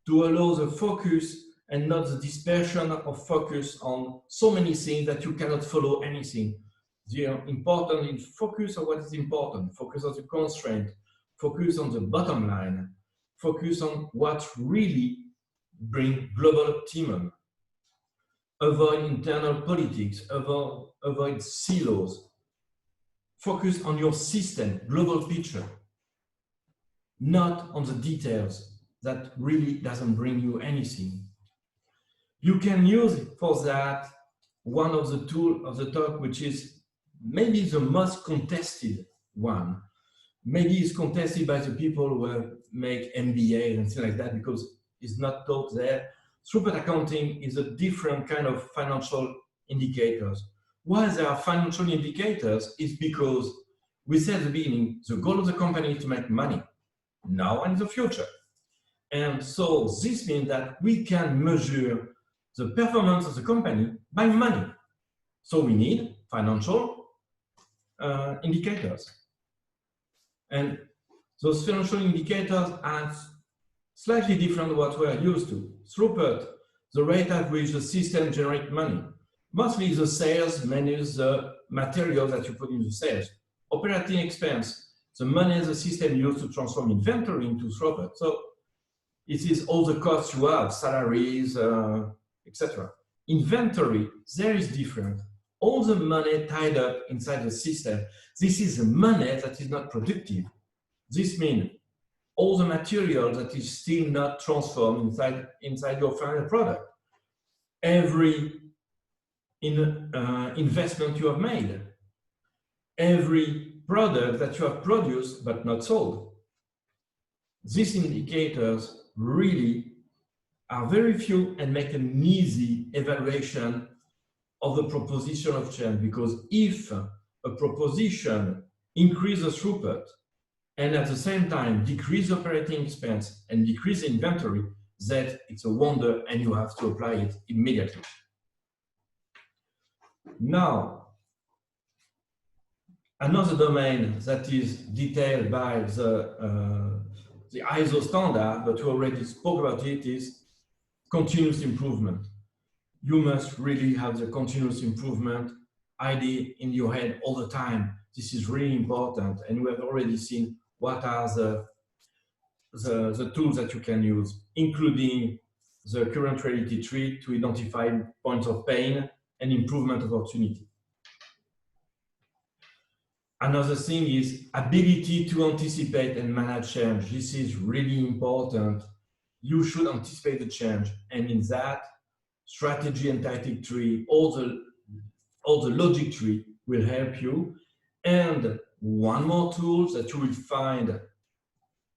to allow the focus and not the dispersion of focus on so many things that you cannot follow anything. The important is focus on what is important, focus on the constraint, focus on the bottom line, focus on what really brings global optimum. Avoid internal politics, avoid silos. Focus on your system, global picture, not on the details that really doesn't bring you anything. You can use for that one of the tools of the TOC, which is maybe the most contested one. Maybe it's contested by the people who make MBAs and things like that, because it's not taught there. Throughput accounting is a different kind of financial indicators. Why there are financial indicators is because we said at the beginning, the goal of the company is to make money now and in the future. And so this means that we can measure the performance of the company by money. So we need financial indicators. And those financial indicators are slightly different than what we are used to. Throughput, the rate at which the system generates money. Mostly the sales minus the materials that you put in the sales. Operating expense, the money the system used to transform inventory into throughput. So it is all the costs you have, salaries, etc. Inventory, there is different. All the money tied up inside the system, this is the money that is not productive. This means all the material that is still not transformed inside your final product. Every investment you have made, every product that you have produced but not sold. These indicators really are very few and make an easy evaluation of the proposition of change, because if a proposition increases throughput and at the same time decrease operating expense and decrease inventory, that it's a wonder and you have to apply it immediately. Now, another domain that is detailed by the ISO standard, but we already spoke about it, is continuous improvement. You must really have the continuous improvement idea in your head all the time. This is really important, and we have already seen what are the tools that you can use, including the current reality tree to identify points of pain and improvement opportunity. Another thing is ability to anticipate and manage change. This is really important. You should anticipate the change, and in that, strategy and tactic tree, all the logic tree will help you. And one more tool that you will find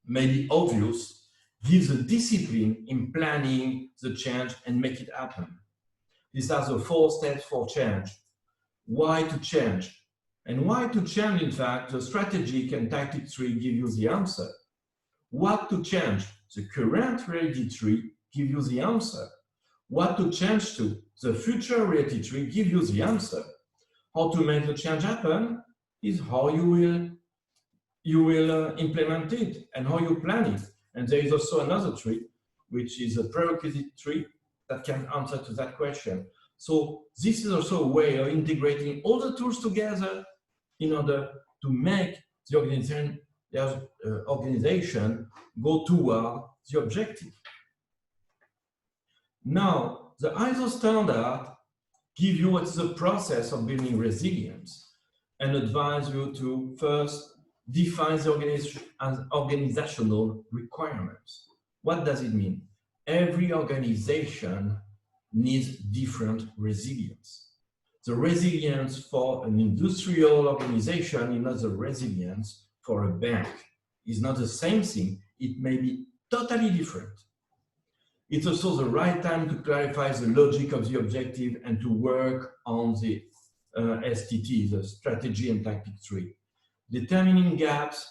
maybe obvious, gives a discipline in planning the change and make it happen. These are the 4 steps for change. Why to change? And why to change, in fact, the strategic and tactic tree give you the answer. What to change? The current reality tree give you the answer. What to change to? The future reality tree give you the answer. How to make the change happen is how you will implement it and how you plan it. And there is also another tree, which is a prerequisite tree that can answer to that question. So this is also a way of integrating all the tools together in order to make the organization go toward the objective. Now, the ISO standard gives you what's the process of building resilience and advise you to first define the organizational requirements. What does it mean? Every organization needs different resilience. The resilience for an industrial organization is not the resilience for a bank. It's not the same thing. It may be totally different. It's also the right time to clarify the logic of the objective and to work on the STT, the strategy and tactic tree. Determining gaps,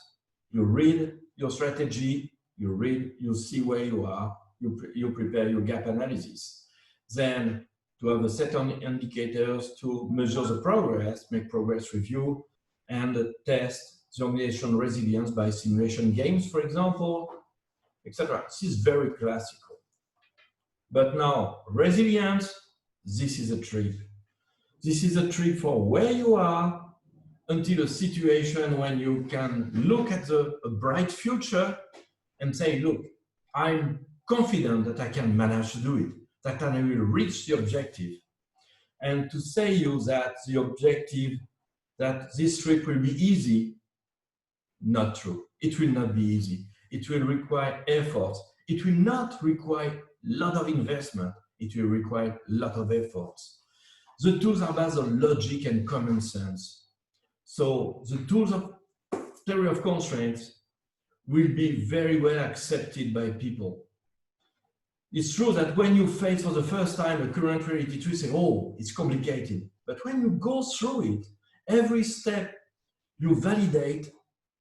you read your strategy, you see where you are, you prepare your gap analysis. Then to have a set of indicators to measure the progress, make progress review, and test the organizational resilience by simulation games, for example, etc. This is very classical. But now, resilience, this is a trick. This is a trick for where you are until a situation when you can look at a bright future and say, look, I'm confident that I can manage to do it, that I will reach the objective. And to say you that the objective, that this trip will be easy, not true. It will not be easy. It will require effort. It will not require a lot of investment. It will require a lot of efforts. The tools are based on logic and common sense. So the tools of theory of constraints will be very well accepted by people. It's true that when you face for the first time a current reality tree, you say, oh, it's complicated. But when you go through it, every step you validate,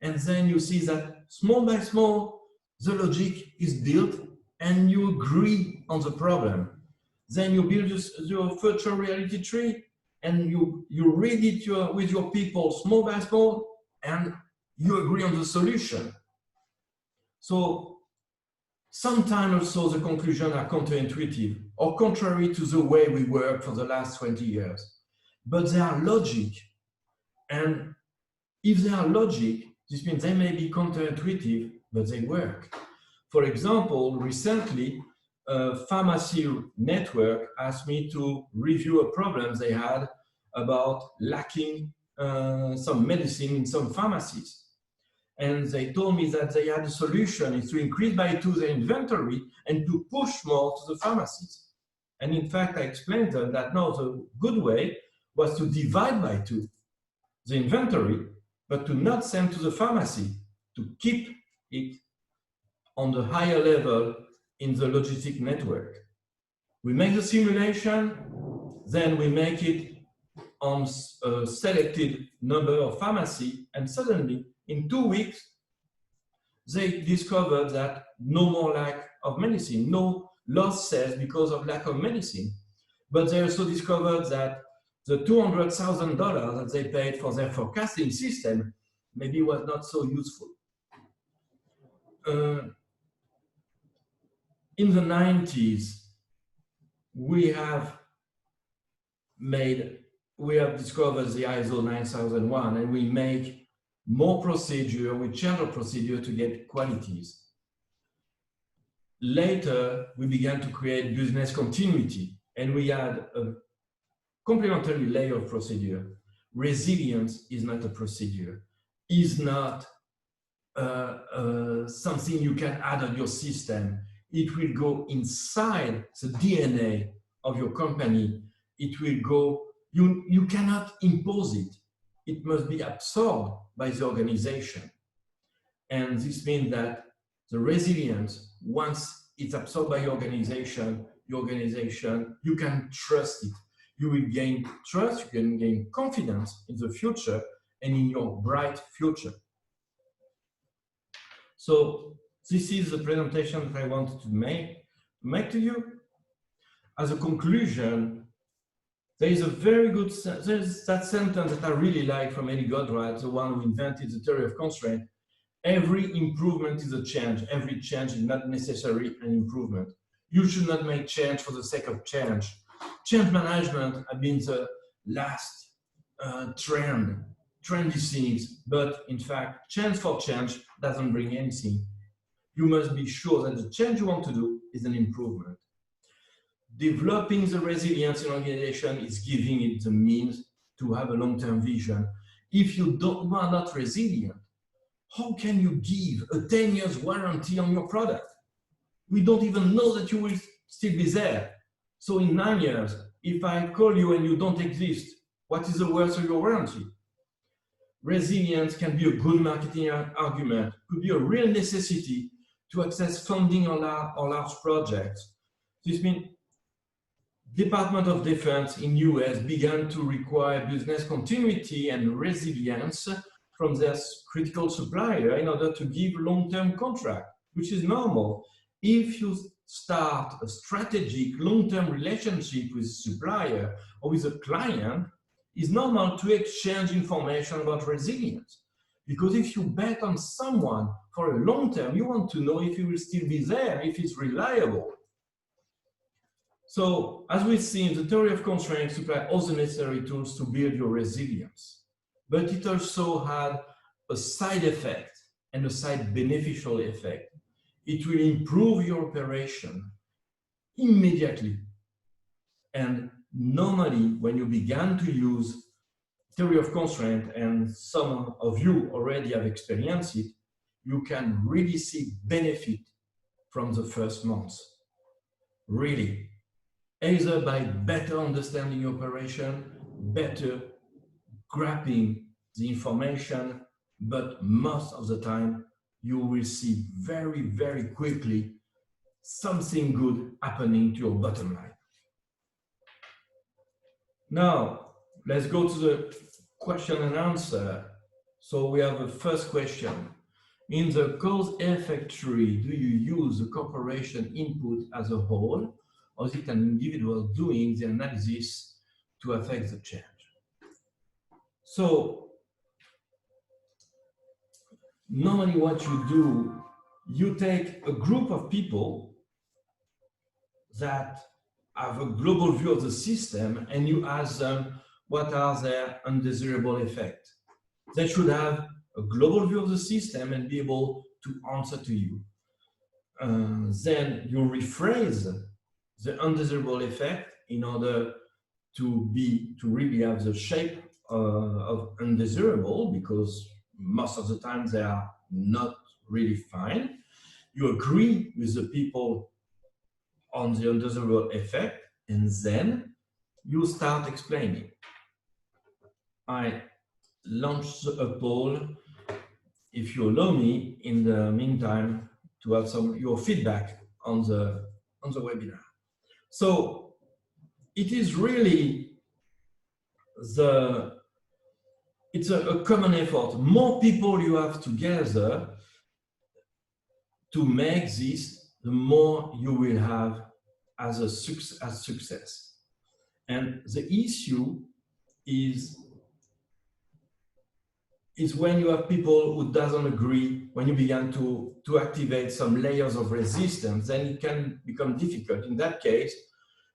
and then you see that small by small, the logic is built and you agree on the problem. Then you build your virtual reality tree and you read it with your people small by small, and you agree on the solution. So sometimes also the conclusions are counterintuitive or contrary to the way we work for the last 20 years. But they are logic. And if they are logic, this means they may be counterintuitive, but they work. For example, recently, a pharmacy network asked me to review a problem they had about lacking some medicine in some pharmacies. And they told me that they had a solution is to increase by 2 the inventory and to push more to the pharmacies. And in fact, I explained to them that no, the good way was to divide by 2 the inventory, but to not send to the pharmacy, to keep it on the higher level in the logistic network. We make the simulation, then we make it on a selected number of pharmacy, and suddenly in 2 weeks, they discovered that no more lack of medicine, no lost sales because of lack of medicine. But they also discovered that the $200,000 that they paid for their forecasting system maybe was not so useful. In the 90s, we have discovered the ISO 9001, and we make more procedure, we change our procedure to get qualities. Later, we began to create business continuity, and we had a complementary layer of procedure. Resilience is not a procedure, is not something you can add on your system. It will go inside the DNA of your company. It will go, you cannot impose it. It must be absorbed by the organization. And this means that the resilience, once it's absorbed by your organization, you can trust it. You will gain trust, you can gain confidence in the future and in your bright future. So this is the presentation that I wanted to make to you. As a conclusion, there is a very good, there's that sentence that I really like from Eddie Godward, the one who invented the theory of constraint. Every improvement is a change. Every change is not necessarily an improvement. You should not make change for the sake of change. Change management has been the last trendy things, but in fact, change for change doesn't bring anything. You must be sure that the change you want to do is an improvement. Developing the resilience in organization is giving it the means to have a long-term vision. If you are not resilient, how can you give a 10 years warranty on your product? We don't even know that you will still be there. So in 9 years, if I call you and you don't exist, what is the worth of your warranty? Resilience can be a good marketing argument, could be a real necessity to access funding on large projects. This means Department of Defense in US began to require business continuity and resilience from their critical supplier in order to give long-term contract, which is normal. If you start a strategic long-term relationship with a supplier or with a client, it's normal to exchange information about resilience. Because if you bet on someone for a long term, you want to know if he will still be there, if it's reliable. So, as we've seen, the theory of constraint supplies all the necessary tools to build your resilience. But it also had a side effect and a side beneficial effect. It will improve your operation immediately. And normally, when you began to use theory of constraint, and some of you already have experienced it, you can really see benefit from the first months. Really. Either by better understanding operation, better grasping the information, but most of the time you will see very, very quickly something good happening to your bottom line. Now, let's go to the question and answer. So we have a first question. In the cause-effect tree, do you use the corporation input as a whole, or is it an individual doing the analysis to affect the change? So normally what you do, you take a group of people that have a global view of the system and you ask them what are their undesirable effects. They should have a global view of the system and be able to answer to you. Then you rephrase the undesirable effect in order to really have the shape of undesirable, because most of the time they are not really fine. You agree with the people on the undesirable effect, and then you start explaining. I launched a poll, if you allow me, in the meantime, to have your feedback on the webinar. So it is really it's a common effort. More people you have together to make this, the more you will have as success. And the issue is when you have people who doesn't agree, when you begin to activate some layers of resistance, then it can become difficult. In that case,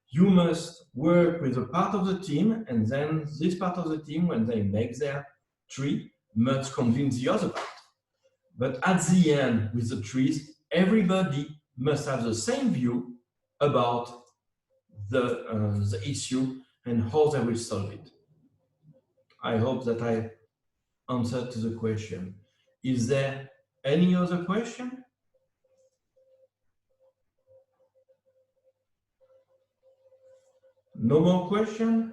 you must work with a part of the team, and then this part of the team, when they make their tree, must convince the other part. But at the end, with the trees, everybody must have the same view about the issue and how they will solve it. I hope that I answered to the question. Is there any other question? No more question?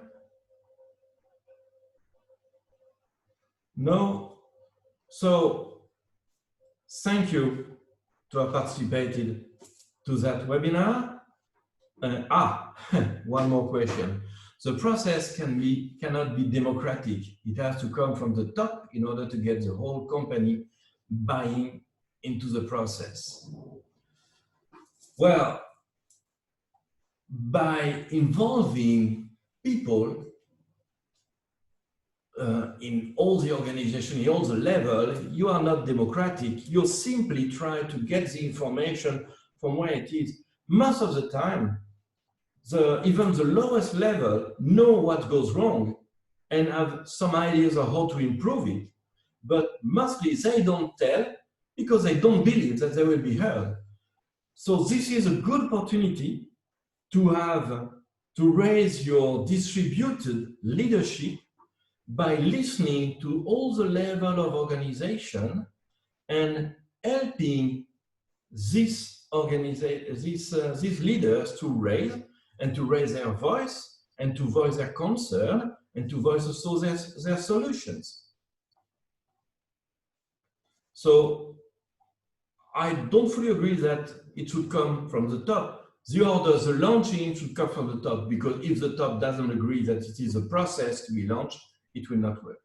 No? So, thank you to have participated to that webinar. One more question. The process cannot be democratic. It has to come from the top in order to get the whole company buying into the process. Well, by involving people in all the organization, in all the level, you are not democratic. You simply try to get the information from where it is. Most of the time, even the lowest level know what goes wrong and have some ideas of how to improve it. But mostly they don't tell because they don't believe that they will be heard. So this is a good opportunity to raise your distributed leadership by listening to all the level of organization and helping these leaders to raise their voice and to voice their concern and to voice also their solutions. So I don't fully agree that it should come from the top. The order, the launching should come from the top, because if the top doesn't agree that it is a process to be launched, it will not work.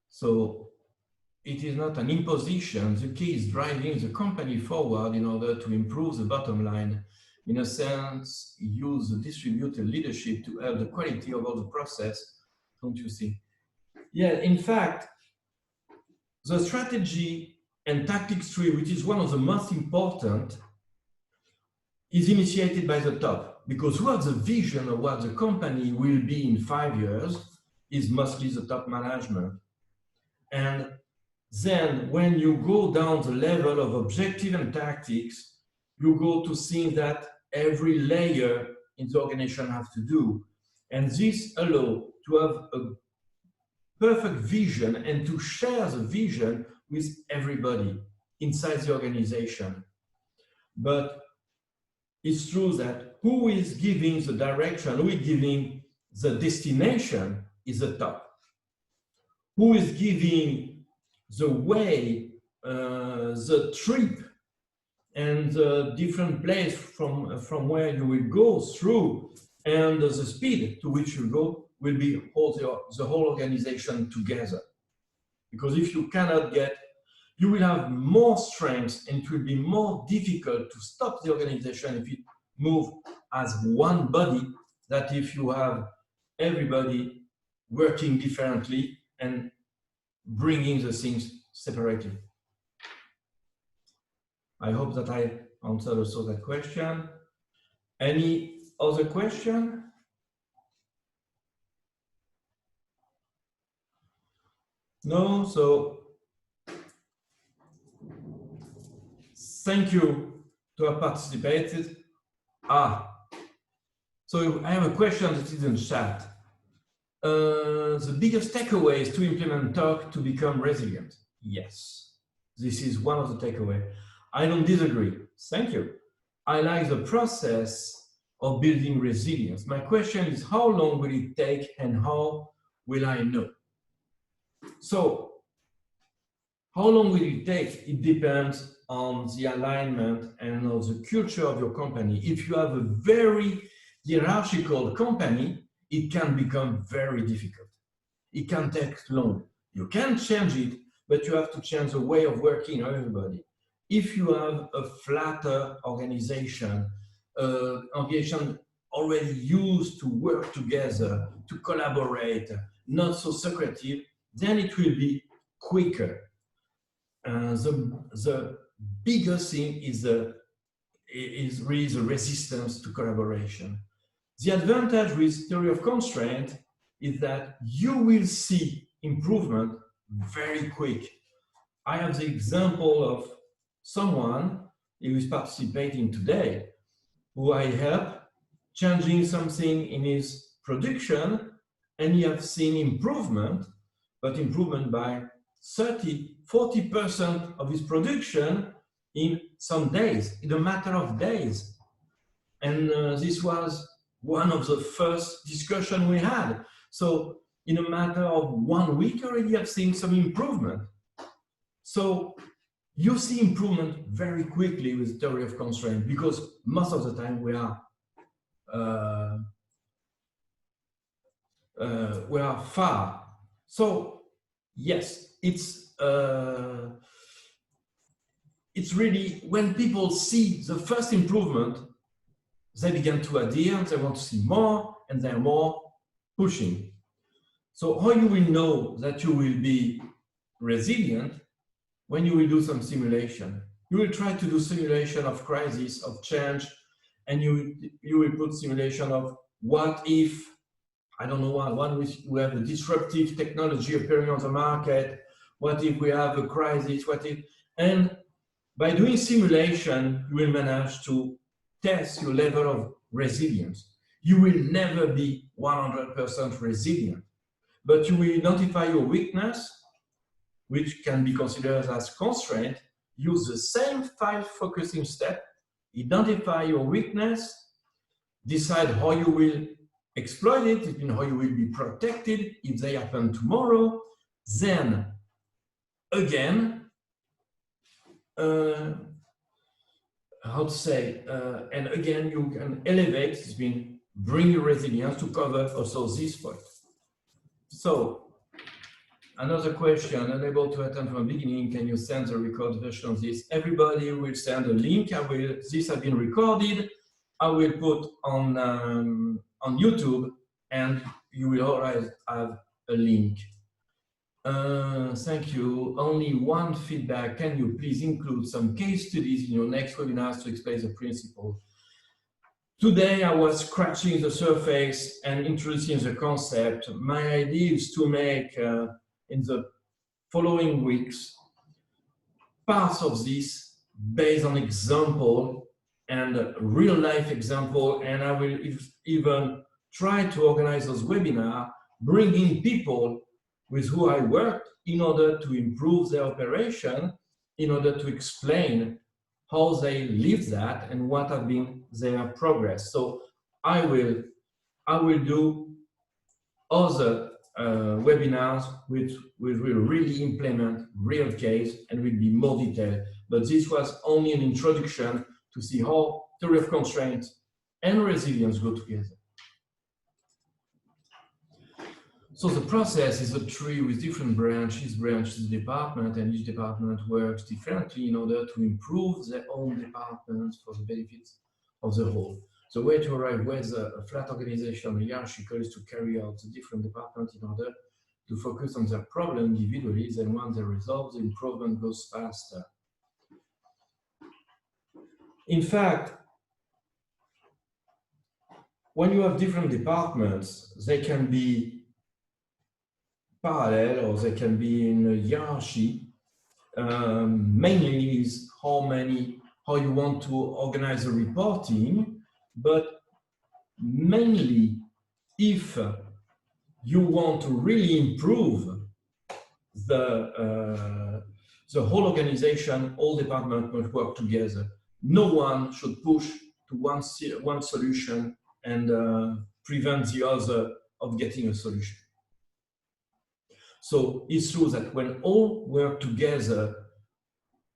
So it is not an imposition. The key is driving the company forward in order to improve the bottom line. In a sense, use the distributed leadership to help the quality of all the process, don't you think? Yeah, in fact, the strategy and tactics tree, which is one of the most important, is initiated by the top, because who has the vision of what the company will be in 5 years is mostly the top management. And then when you go down the level of objective and tactics, you go to things that every layer in the organization has to do. And this allows to have a perfect vision and to share the vision with everybody inside the organization. But it's true that who is giving the direction, who is giving the destination is the top. Who is giving the way, the trip, and the different place from where you will go through, and the speed to which you go, will be hold the whole organization together. Because if you cannot get, you will have more strength and it will be more difficult to stop the organization if it moves as one body than if you have everybody working differently and bringing the things separately. I hope that I answered also that question. Any other question? No, so thank you to have participated. So I have a question that is in chat. The biggest takeaway is to implement TOC to become resilient. Yes, this is one of the takeaways. I don't disagree. Thank you. I like the process of building resilience. My question is, how long will it take and how will I know? So, how long will it take? It depends on the alignment and on the culture of your company. If you have a very hierarchical company, it can become very difficult. It can take long. You can change it, but you have to change the way of working of everybody. If you have a flatter organization, already used to work together, to collaborate, not so secretive, then it will be quicker. The biggest thing is really the resistance to collaboration. The advantage with theory of constraint is that you will see improvement very quick. I have the example of someone who is participating today, who I help changing something in his production, and you have seen improvement, but improvement by 30–40% of his production in some days, in a matter of days. And this was one of the first discussions we had. So in a matter of 1 week already I've seen some improvement. So you see improvement very quickly with theory of constraint, because most of the time we are far. So yes, it's really when people see the first improvement, they begin to adhere, they want to see more, and they're more pushing. So how you will know that you will be resilient? When you will do some simulation. You will try to do simulation of crisis, of change, and you will put simulation of what if, I don't know what, we have a disruptive technology appearing on the market, what if we have a crisis, what if, and by doing simulation, you will manage to test your level of resilience. You will never be 100% resilient, but you will identify your weakness, which can be considered as constraint. Use the same 5 focusing steps, identify your weakness, decide how you will exploit it, and how you will be protected if they happen tomorrow. Then, again, how to say, and again, you can elevate, it's been bring your resilience to cover also this point. So, another question, unable to attend from the beginning, can you send the recorded version of this? Everybody will send a link. This has been recorded. I will put on YouTube, and you will always have a link. Thank you. Only one feedback. Can you please include some case studies in your next webinars to explain the principle? Today, I was scratching the surface and introducing the concept. My idea is to make in the following weeks parts of this based on example and real life example, and I will even try to organize those webinars, bringing people with who I worked in order to improve their operation, in order to explain how they live that and what have been their progress. So I will do other webinars which will really implement real case and will be more detailed. But this was only an introduction to see how theory of constraints and resilience go together. So the process is a tree with different branches, department, and each department works differently in order to improve their own departments for the benefits of the whole. The way to arrive with a flat organization, hierarchical, is to carry out the different departments in order to focus on their problem individually, then once they resolve, the improvement goes faster. In fact, when you have different departments, they can be parallel or they can be in a hierarchy. Mainly is how you want to organize the reporting, but mainly if you want to really improve the whole organization, all departments must work together. No one should push to one solution and prevent the other of getting a solution. So it's true that when all work together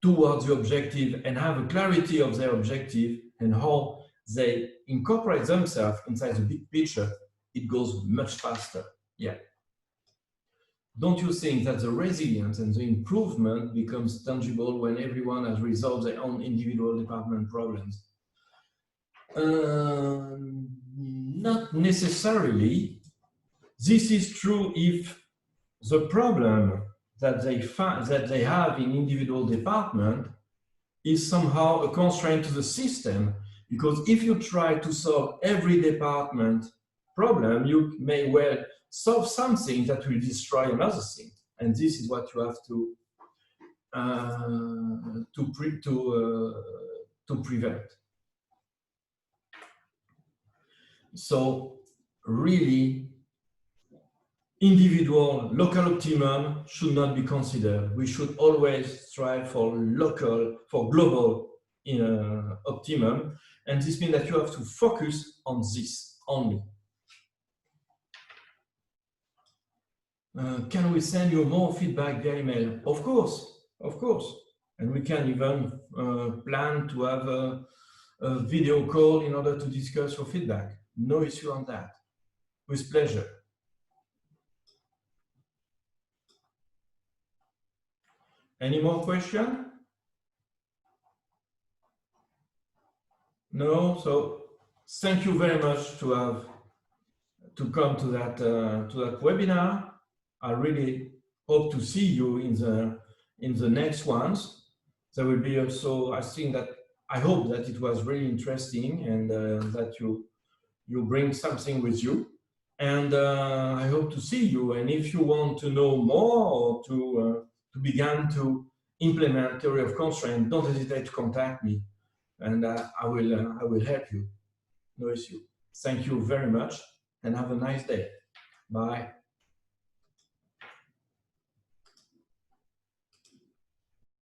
towards the objective and have a clarity of their objective and how they incorporate themselves inside the big picture, it goes much faster. Yeah. Don't you think that the resilience and the improvement becomes tangible when everyone has resolved their own individual department problems? Not necessarily. This is true if the problem that they have in individual department is somehow a constraint to the system. Because if you try to solve every department problem, you may well solve something that will destroy another thing, and this is what you have to prevent. So really, individual local optimum should not be considered. We should always strive for global optimum, and this means that you have to focus on this only. Can we send you more feedback via email? Of course, and we can even plan to have a video call in order to discuss your feedback. No issue on that. With pleasure. Any more questions? No. So thank you very much to come to that webinar. I really hope to see you in the next ones. There will be also, I hope that it was really interesting and that you bring something with you. And I hope to see you. And if you want to know more or to begin to implement theory of constraint, don't hesitate to contact me, and I will help you. No issue. Thank you very much, and have a nice day. Bye.